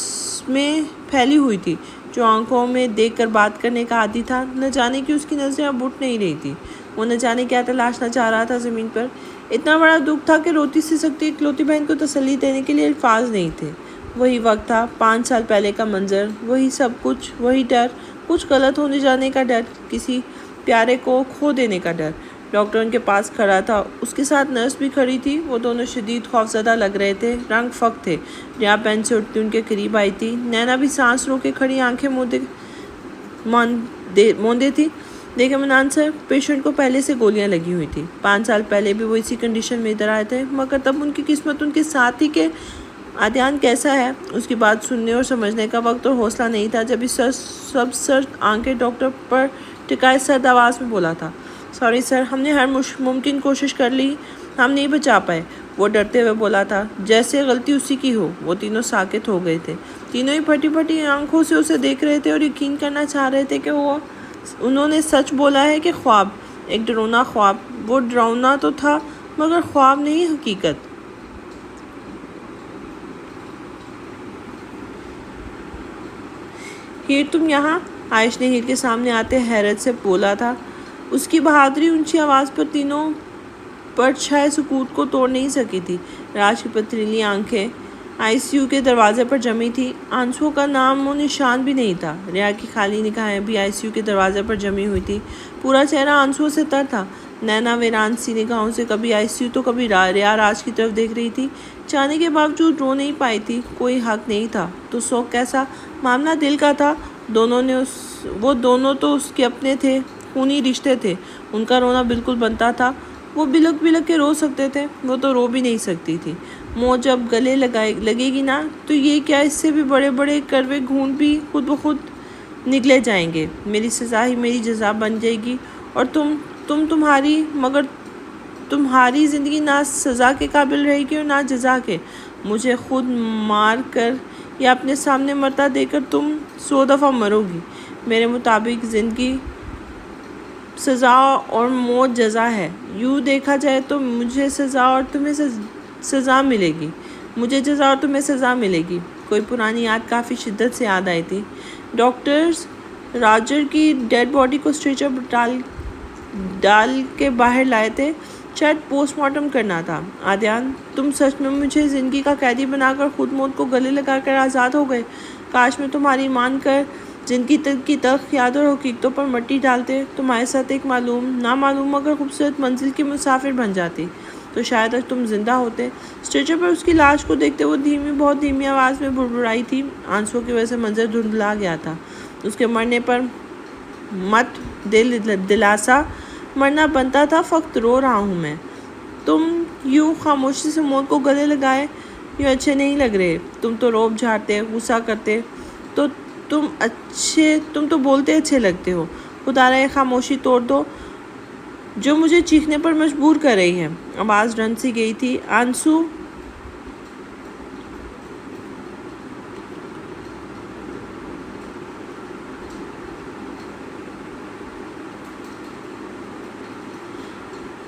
میں پھیلی ہوئی تھی، جو آنکھوں میں دیکھ کر بات کرنے کا عادی تھا۔ نہ جانے کی اس کی نظریں اب اٹھ نہیں رہی تھی، وہ نہ جانے کیا تلاشنا چاہ رہا تھا زمین پر۔ اتنا بڑا دکھ تھا کہ روتی سسکتی اکلوتی بہن کو تسلی دینے کے لیے الفاظ نہیں تھے۔ وہی وقت تھا، 5 سال پہلے کا منظر، وہی سب کچھ، وہی ڈر، کچھ غلط ہونے جانے کا ڈر، کسی پیارے کو کھو دینے کا ڈر۔ ڈاکٹر ان کے پاس کھڑا تھا، اس کے ساتھ نرس بھی کھڑی تھی۔ وہ دونوں شدید خوفزدہ لگ رہے تھے، رنگ فک تھے۔ ریا پین سے اٹھتی ان کے قریب آئی تھی، نینا بھی سانس روکے کھڑی آنکھیں موندے تھی۔ دیکھیں منان سر، پیشنٹ کو پہلے سے گولیاں لگی ہوئی تھی، 5 سال پہلے بھی وہ اسی کنڈیشن میں ادھر آئے تھے، مگر تب ان کی قسمت ان کے ساتھ ہی کہ عدنان کیسا ہے، اس کی بات سننے اور سمجھنے کا وقت اور حوصلہ نہیں تھا۔ جب اس سب سرد آنکھیں ڈاکٹر پر ٹکائے سرد آواز میں بولا تھا، سوری سر، ہم نے ہر ممکن کوشش کر لی، ہم نہیں بچا پائے۔ وہ ڈرتے ہوئے بولا تھا، جیسے غلطی اسی کی ہو۔ وہ تینوں ساکت ہو گئے تھے، تینوں ہی پھٹی پھٹی آنکھوں سے اسے دیکھ رہے تھے اور یقین کرنا چاہ رہے تھے کہ انہوں نے سچ بولا ہے کہ خواب، ایک ڈراؤنا خواب۔ وہ ڈراؤنا تو تھا، مگر خواب نہیں، حقیقت۔ ہیر، تم یہاں؟ عائش نے ہیر کے سامنے آتے حیرت سے بولا تھا۔ اس کی بہادری اونچی آواز پر تینوں پر چھائے سکوت کو توڑ نہیں سکی تھی۔ راج کی پتھریلی آنکھیں ICU کے دروازے پر جمی تھی، آنسوؤں کا نام و نشان بھی نہیں تھا۔ ریا کی خالی نگاہیں بھی ICU کے دروازے پر جمی ہوئی تھی، پورا چہرہ آنسوؤں سے تر تھا۔ نینا ویران سی نگاہوں سے کبھی آئسیو تو کبھی ریا راج کی طرف دیکھ رہی تھی۔ چاہنے کے باوجود رو نہیں پائی تھی، کوئی حق نہیں تھا تو سوگ کیسا؟ معاملہ دل کا تھا۔ وہ دونوں تو اس کے اپنے تھے، خونی رشتے تھے، ان کا رونا بالکل بنتا تھا۔ وہ بلک بلک کے رو سکتے تھے، وہ تو رو بھی نہیں سکتی تھی۔ موت جب گلے لگے گی نا تو یہ کیا، اس سے بھی بڑے بڑے کڑوے گھونٹ بھی خود بخود نکلے جائیں گے۔ میری سزا ہی میری جزا بن جائے گی، اور مگر تمہاری زندگی نہ سزا کے قابل رہے گی اور نہ جزا کے۔ مجھے خود مار کر یا اپنے سامنے مرتا دے کر تم 100 دفعہ مرو گی۔ میرے مطابق زندگی سزا اور موت جزا ہے۔ یوں دیکھا جائے تو مجھے سزا اور تمہیں سزا ملے گی، مجھے جزا اور تمہیں سزا ملے گی۔ کوئی پرانی یاد کافی شدت سے یاد آئی تھی۔ ڈاکٹرز راجر کی ڈیڈ باڈی کو اسٹریچر پر ڈال کے باہر لائے تھے، شاید پوسٹ مارٹم کرنا تھا۔ آدیان، تم سچ میں مجھے زندگی کا قیدی بنا کر خود موت کو گلے لگا کر آزاد ہو گئے۔ کاش میں تمہاری مان کر زندگی کی تلخ یاد اور حقیقتوں پر مٹی ڈالتے، تمہارے ساتھ ایک نامعلوم مگر خوبصورت منزل کی مسافر بن جاتی، تو شاید تک تم زندہ ہوتے۔ اسٹریچر پر اس کی لاش کو دیکھتے وہ بہت دھیمی آواز میں بڑبڑائی تھی۔ آنسوؤں کی وجہ سے منظر دھندلا گیا تھا۔ اس کے مرنے پر مت دلاسا، مرنا بنتا تھا، فقط رو رہا ہوں میں۔ تم یوں خاموشی سے موت کو گلے لگائے یوں اچھے نہیں لگ رہے۔ تم تو روب جھاڑتے، غصہ کرتے تو تم تو بولتے اچھے لگتے ہو۔ خدا یہ خاموشی توڑ دو جو مجھے چیخنے پر مجبور کر رہی ہے۔ آواز رن سی گئی تھی۔ آنسو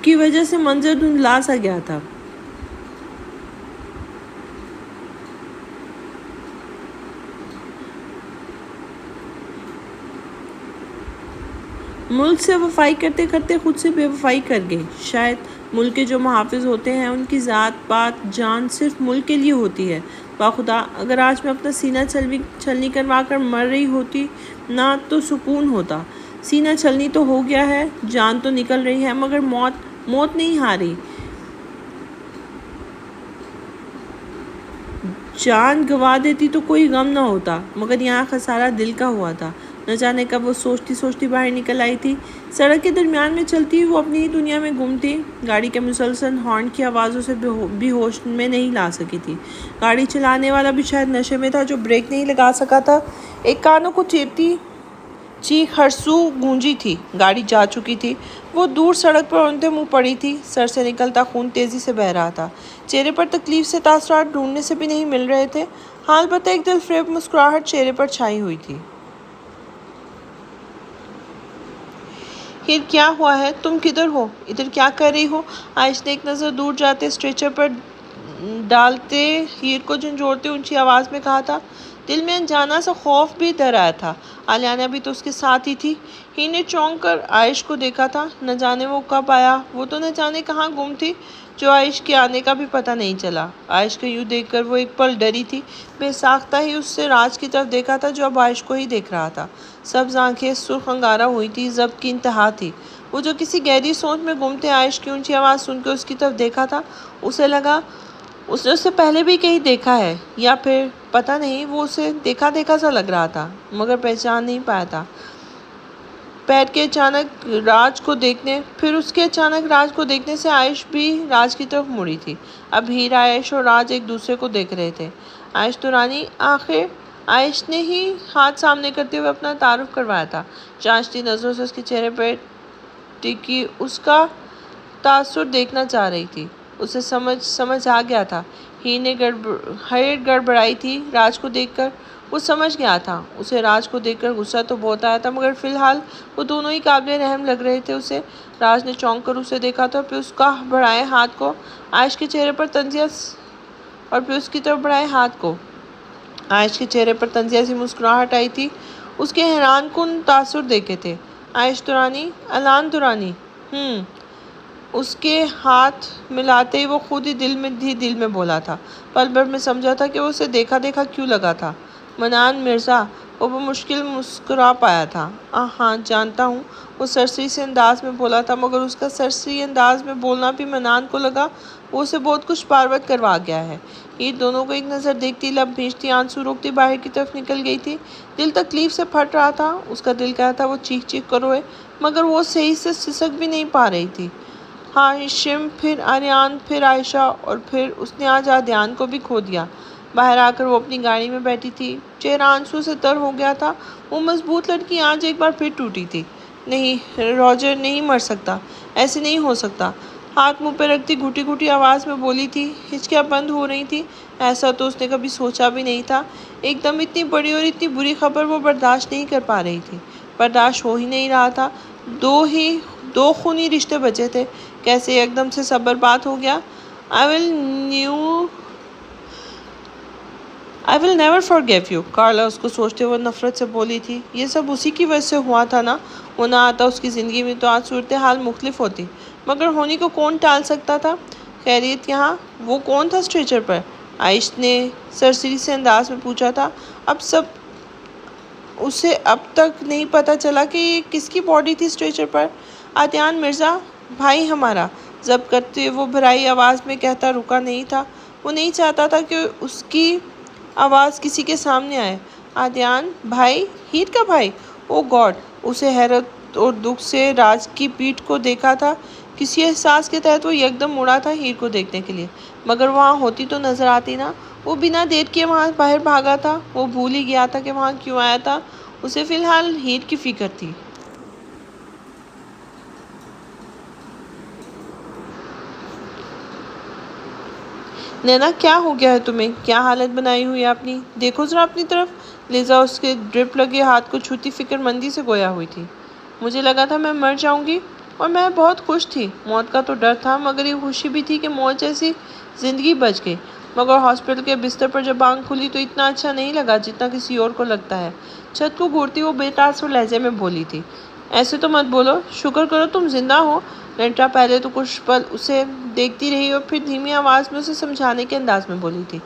کی وجہ سے منظر دھندلا سا گیا تھا۔ ملک سے وفائی کرتے کرتے خود سے بے وفائی کر گئی۔ شاید ملک کے جو محافظ ہوتے ہیں ان کی ذات پات جان صرف ملک کے لیے ہوتی ہے۔ باخدا اگر آج میں اپنا سینہ چھلنی کروا کر مر رہی ہوتی نہ تو سکون ہوتا۔ سینہ چھلنی تو ہو گیا ہے، جان تو نکل رہی ہے، مگر موت نہیں ہاری۔ جان گوا دیتی تو کوئی غم نہ ہوتا، مگر یہاں خسارہ دل کا ہوا تھا۔ نہ جانے کب وہ سوچتی باہر نکل آئی تھی۔ سڑک کے درمیان میں چلتی وہ اپنی ہی دنیا میں گم تھی۔ گاڑی کے مسلسل ہارن کی آوازوں سے بھی ہوش میں نہیں لا سکی تھی۔ گاڑی چلانے والا بھی شاید نشے میں تھا جو بریک نہیں لگا سکا تھا۔ ایک کانوں کو چیپتی چیخ ہر سو گونجی تھی۔ گاڑی جا چکی تھی۔ وہ دور سڑک پر اونتے منہ پڑی تھی۔ سر سے نکلتا خون تیزی سے بہہ رہا تھا۔ چہرے پر تکلیف سے تاثرات ڈھونڈنے سے بھی نہیں مل رہے تھے۔ ہاں البتہ ایک دل فریب مسکراہٹ چہرے پر چھائی ہوئی تھی۔ ہیر کیا ہوا ہے؟ تم کدھر ہو؟ ادھر کیا کر رہی ہو؟ عائش نے ایک نظر دور جاتے اسٹریچر پر ڈالتے ہیر کو جھنجھوڑتے اونچی آواز میں کہا تھا۔ دل میں انجانا سا خوف بھی ڈر آیا تھا۔ علیانہ بھی تو اس کے ساتھ ہی تھی۔ ہیر نے چونک کر عائش کو دیکھا تھا۔ نہ جانے وہ کب آیا، وہ تو نہ جانے کہاں گم تھی، جو عائش کے آنے کا بھی پتہ نہیں چلا۔ عائش کو یوں دیکھ کر وہ ایک پل ڈری تھی۔ بے ساختہ ہی اس سے راج کی طرف دیکھا تھا جو اب عائش کو ہی دیکھ رہا تھا۔ سبز آنکھیں سرخ انگارہ ہوئی تھی، ضبط کی انتہا تھی۔ وہ جو کسی گہری سوچ میں گم تھے، عائش کی اونچی آواز سن کے اس کی طرف دیکھا تھا۔ اسے لگا اس نے اسے پہلے بھی کہیں دیکھا ہے، یا پھر پتہ نہیں، وہ اسے دیکھا سا لگ رہا تھا مگر پہچان نہیں پایا تھا۔ پھر اس کے اچانک راج کو دیکھنے سے عائش بھی راج کی طرف مڑی تھی۔ اب ہیر، عائش اور راج ایک دوسرے کو دیکھ رہے تھے۔ عائش تو رانی، آخر عائش نے ہی ہاتھ سامنے کرتے ہوئے اپنا تعارف کروایا تھا۔ جانچتی نظروں سے اس کے چہرے پر ٹکی اس کا تاثر دیکھنا چاہ رہی تھی۔ اسے سمجھ آ گیا تھا۔ ہیر گڑبڑائی تھی راج کو دیکھ کر۔ وہ سمجھ گیا تھا۔ اسے راج کو دیکھ کر غصہ تو بہت آیا تھا، مگر فی الحال وہ دونوں ہی قابل رحم لگ رہے تھے اسے۔ راج نے چونک کر اسے دیکھا تو پھر اس کا بڑھائے ہاتھ کو عائش کے چہرے پر اس کی طرف بڑھائے ہاتھ کو۔ عائش کے چہرے پر طنزیہ سی مسکراہٹ آئی تھی۔ اس کے حیران کن تاثر دیکھے تھے۔ عائش دورانی، الان دورانی، اس کے ہاتھ ملاتے ہی وہ خود ہی دل میں بولا تھا۔ پل بھر میں سمجھا تھا کہ وہ اسے دیکھا کیوں لگا تھا۔ منان مرزا، وہ بمشکل مسکرا پایا تھا۔ ہاں جانتا ہوں، وہ سرسری سے انداز میں بولا تھا، مگر اس کا سرسری انداز میں بولنا بھی منان کو لگا وہ اسے بہت کچھ پاروت کروا گیا ہے۔ ہیر دونوں کو ایک نظر دیکھتی، لب بھیجتی، آنسو روکتی باہر کی طرف نکل گئی تھی۔ دل تکلیف سے پھٹ رہا تھا، اس کا دل کہتا تھا وہ چیخ چیخ کر روئے، مگر وہ صحیح سے سسک بھی نہیں پا رہی تھی۔ ہاشم، پھر آریان، پھر عائشہ، اور پھر اس نے آج عدنان کو بھی کھو دیا۔ باہر آ کر وہ اپنی گاڑی میں بیٹھی تھی، چہرہ آنسو سے تر ہو گیا تھا۔ وہ مضبوط لڑکی آج ایک بار پھر ٹوٹی تھی۔ نہیں، راجر نہیں مر سکتا، ایسے نہیں ہو سکتا۔ ہاتھ منہ پہ رکھتی گھٹی گھٹی آواز میں بولی تھی، ہچکیاں بند ہو رہی تھی۔ ایسا تو اس نے کبھی سوچا بھی نہیں تھا۔ ایک دم اتنی بڑی اور اتنی بری خبر وہ برداشت نہیں کر پا رہی تھی۔ برداشت ہو ہی نہیں رہا تھا۔ دو خونی رشتے بچے تھے، کیسے ایک دم سے سب برباد ہو گیا۔ I will never forgive you، Carla اس کو سوچتے ہوئے نفرت سے بولی تھی۔ یہ سب اسی کی وجہ سے ہوا تھا نا، وہ نہ آتا اس کی زندگی میں تو آج صورتحال مختلف ہوتی، مگر ہونی کو کون ٹال سکتا تھا۔ خیریت یہاں؟ وہ کون تھا اسٹریچر پر؟ عائش نے سرسری سے انداز میں پوچھا تھا۔ اسے اب تک نہیں پتا چلا کہ یہ کس کی باڈی تھی اسٹریچر پر۔ عدنان مرزا، بھائی ہمارا، ضبط کرتے وہ بھرائی آواز میں کہتا رکا نہیں تھا۔ وہ نہیں چاہتا تھا کہ اس کی آواز کسی کے سامنے آئے۔ عدنان بھائی؟ ہیر کا بھائی؟ او گاڈ! اسے حیرت اور دکھ سے راج کی پیٹھ کو دیکھا تھا۔ کسی احساس کے تحت وہ یکدم مڑا تھا ہیر کو دیکھنے کے لیے، مگر وہاں ہوتی تو نظر آتی نا۔ وہ بنا دیر کیے وہاں باہر بھاگا تھا۔ وہ بھول ہی گیا تھا کہ وہاں کیوں آیا تھا۔ اسے فی الحال ہیر کی فکر تھی۔ نینا، کیا ہو گیا ہے تمہیں؟ کیا حالت بنائی ہوئی اپنی؟ دیکھو ذرا اپنی طرف۔ لیزا اس کے ڈرپ لگے ہاتھ کو چھوتی فکر مندی سے گویا ہوئی تھی۔ مجھے لگا تھا میں مر جاؤں گی، اور میں بہت خوش تھی۔ موت کا تو ڈر تھا، مگر یہ خوشی بھی تھی کہ موت جیسی زندگی بچ گئی۔ مگر ہاسپٹل کے بستر پر جب آنکھ کھلی تو اتنا اچھا نہیں لگا جتنا کسی اور کو لگتا ہے۔ چھت کو گھورتی وہ بے تاثر لہجے میں بولی تھی، ایسے تو مت بولو، شکر کرو تم زندہ ہو۔ لنٹرا پہلے تو کچھ پل اسے دیکھتی رہی اور پھر دھیمی آواز میں اسے سمجھانے کے انداز میں بولی تھی۔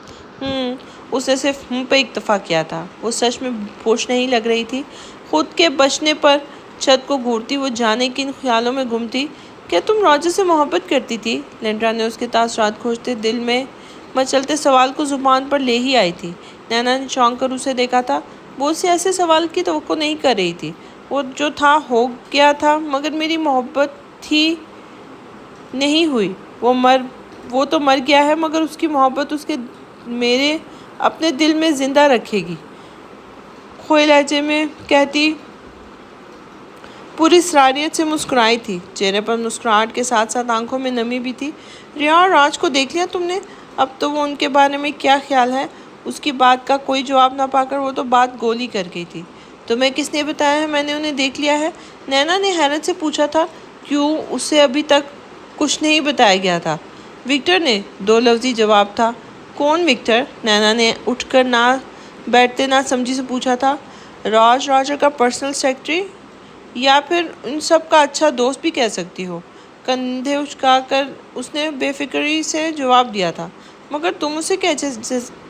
اس نے صرف منہ پہ اکتفا کیا تھا، وہ سچ میں خوش نہیں لگ رہی تھی۔ خود کے بچنے پر چھت کو گھورتی وہ جانے کن خیالوں میں گم تھی۔ کیا تم راجر سے محبت کرتی تھی؟ لنٹرا نے اس کے تاثرات کھوجتے دل میں مچلتے سوال کو زبان پر لے ہی آئی تھی۔ نینا نے چونک کر اسے دیکھا تھا۔ وہ اس سے ایسے سوال کی توقع نہیں کر رہی تھی۔ وہ جو تھا ہو گیا تھا، مگر میری محبت تھی نہیں ہوئی۔ وہ تو مر گیا ہے، مگر اس کی محبت اس کے میرے اپنے دل میں زندہ رکھے گی، کھوئے لہجے میں کہتی، پوری صلاحیت سے مسکرائی تھی۔ چہرے پر مسکراہٹ کے ساتھ ساتھ آنکھوں میں نمی بھی تھی۔ ریا اور راج کو دیکھ لیا تم نے؟ اب تو وہ ان کے بارے میں کیا خیال ہے؟ اس کی بات کا کوئی جواب نہ پا کر وہ تو بات گولی کر گئی تھی۔ تمہیں کس نے بتایا ہے میں نے انہیں دیکھ لیا ہے؟ نینا نے حیرت سے پوچھا تھا۔ کیوں اسے ابھی تک کچھ نہیں بتایا گیا تھا؟ وکٹر نے، دو لفظی جواب تھا۔ کون وکٹر؟ نینا نے اٹھ کر نہ بیٹھتے نہ سمجھی سے پوچھا تھا۔ راجر کا پرسنل سیکرٹری، یا پھر ان سب کا اچھا دوست بھی کہہ سکتی ہو۔ کندھے اچکا کر اس نے بے فکری سے جواب دیا تھا۔ مگر تم اسے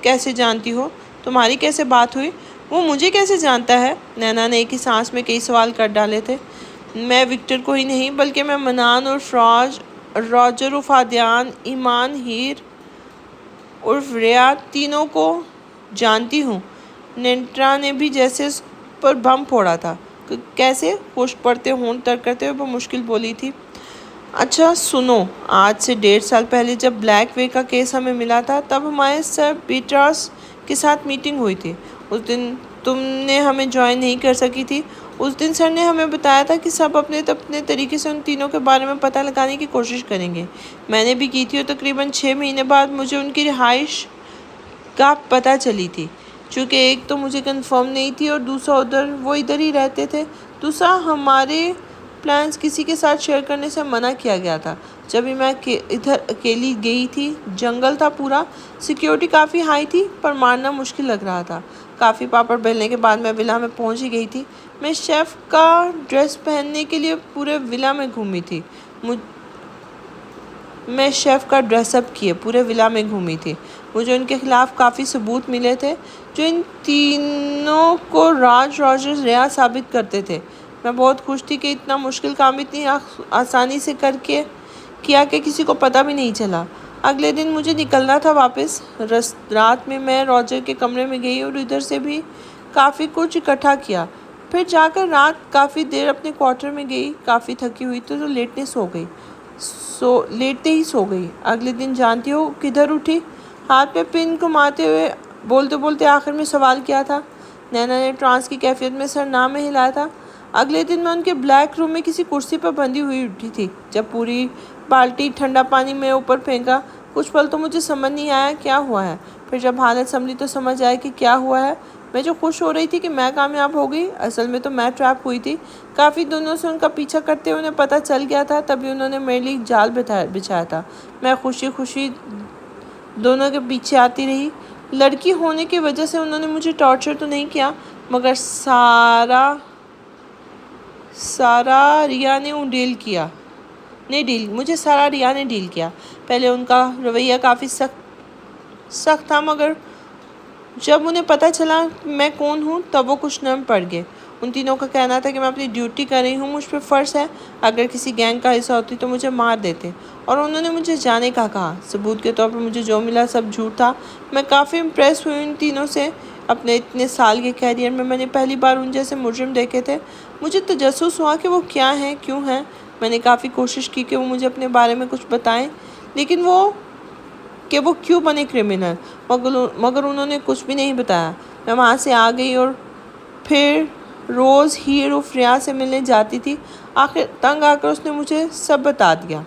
کیسے جانتی ہو؟ تمہاری کیسے بات ہوئی؟ وہ مجھے کیسے جانتا ہے؟ نینا نے ایک ہی سانس میں کئی سوال کر ڈالے تھے۔ میں وکٹر کو ہی نہیں، بلکہ میں منان عرف راجر عرف عدنان، ایمان، ہیر عرف ریا، تینوں کو جانتی ہوں۔ لنٹرا نے بھی جیسے اس پر بم پھوڑا تھا۔ کیسے؟ خشک پڑتے ہونٹ تر کرتے ہوئے بمشکل بولی تھی۔ اچھا سنو، آج سے 1.5 سال پہلے جب بلیک وے کا کیس ہمیں ملا تھا، تب ہمارے سر بیٹراس کے ساتھ میٹنگ ہوئی تھی۔ اس دن تم نے ہمیں جوائن نہیں کر سکی تھی۔ اس دن سر نے ہمیں بتایا تھا کہ سب اپنے طریقے سے ان تینوں کے بارے میں پتہ لگانے کی کوشش کریں گے۔ میں نے بھی کی تھی، اور تقریباً 6 مہینے بعد مجھے ان کی رہائش گاہ پتہ چلی تھی۔ چونکہ ایک تو مجھے کنفرم نہیں تھی، اور دوسرا وہ ادھر ہی رہتے تھے۔ دوسرا ہمارے پلانز کسی کے ساتھ شیئر کرنے سے منع کیا گیا تھا۔ جب ہی میں ادھر اکیلی گئی تھی، جنگل تھا پورا، سیکیورٹی کافی ہائی تھی، پر مارنا مشکل لگ رہا تھا۔ کافی پاپڑ بیلنے کے بعد میں ولا میں پہنچ ہی گئی تھی۔ میں شیف کا ڈریس پہننے کے لیے پورے ولا میں گھومی تھی۔ مجھے ان کے خلاف کافی ثبوت ملے تھے جو ان تینوں کو راجر ریا ثابت کرتے تھے۔ میں بہت خوش تھی کہ اتنا مشکل کام اتنی آسانی سے کیا کہ کسی کو پتہ بھی نہیں چلا۔ اگلے دن مجھے نکلنا تھا واپس۔ رات میں راجر کے کمرے میں گئی اور ادھر سے بھی کافی کچھ اکٹھا کیا۔ پھر جا کر رات کافی دیر اپنے کوارٹر میں گئی۔ کافی تھکی ہوئی تو لیٹتے ہی سو گئی۔ اگلے دن جانتی ہو کدھر اٹھی؟ ہاتھ پہ پن گھماتے ہوئے بولتے آخر میں سوال کیا تھا؟ نینا نے ٹرانس کی کیفیت میں سر نہ میں ہلایا تھا۔ اگلے دن میں ان کے بلیک روم میں کسی کرسی پر بندھی ہوئی اٹھی تھی جب پوری بالٹی ٹھنڈا پانی میں اوپر پھینکا۔ کچھ پل تو مجھے سمجھ نہیں آیا کیا ہوا ہے، پھر جب حالت سنبھلی تو سمجھ آیا کہ کیا ہوا ہے۔ میں جو خوش ہو رہی تھی کہ میں کامیاب ہو گئی، اصل میں تو میں ٹریپ ہوئی تھی۔ کافی دنوں سے ان کا پیچھا کرتے انہیں پتہ چل گیا تھا، تبھی انہوں نے میرے لیے ایک جال بچھایا تھا۔ میں خوشی دونوں کے پیچھے آتی رہی۔ لڑکی ہونے کی وجہ سے انہوں نے مجھے ٹارچر تو نہیں کیا، مگر سارا ریا نے ڈیل کیا۔ پہلے ان کا رویہ کافی سخت تھا، مگر جب انہیں پتہ چلا میں کون ہوں تب وہ کچھ نرم پڑ گئے۔ ان تینوں کا کہنا تھا کہ میں اپنی ڈیوٹی کر رہی ہوں، مجھ پہ فرض ہے، اگر کسی گینگ کا حصہ ہوتی تو مجھے مار دیتے، اور انہوں نے مجھے جانے کا کہا۔ ثبوت کے طور پر مجھے جو ملا سب جھوٹ تھا۔ میں کافی امپریس ہوئی ان تینوں سے۔ اپنے اتنے سال کے کیریئر میں نے پہلی بار ان جیسے مجرم دیکھے تھے۔ مجھے تجسس ہوا کہ وہ کیا ہیں، کیوں ہیں۔ میں نے کافی کوشش کی کہ وہ مجھے اپنے بارے میں کچھ بتائیں، لیکن وہ کیوں بنے کرمنل، مگر انہوں نے کچھ بھی نہیں بتایا۔ میں وہاں سے آ گئی اور پھر روز ہیرو فریا سے ملنے جاتی تھی۔ آخر تنگ آ کر اس نے مجھے سب بتا دیا۔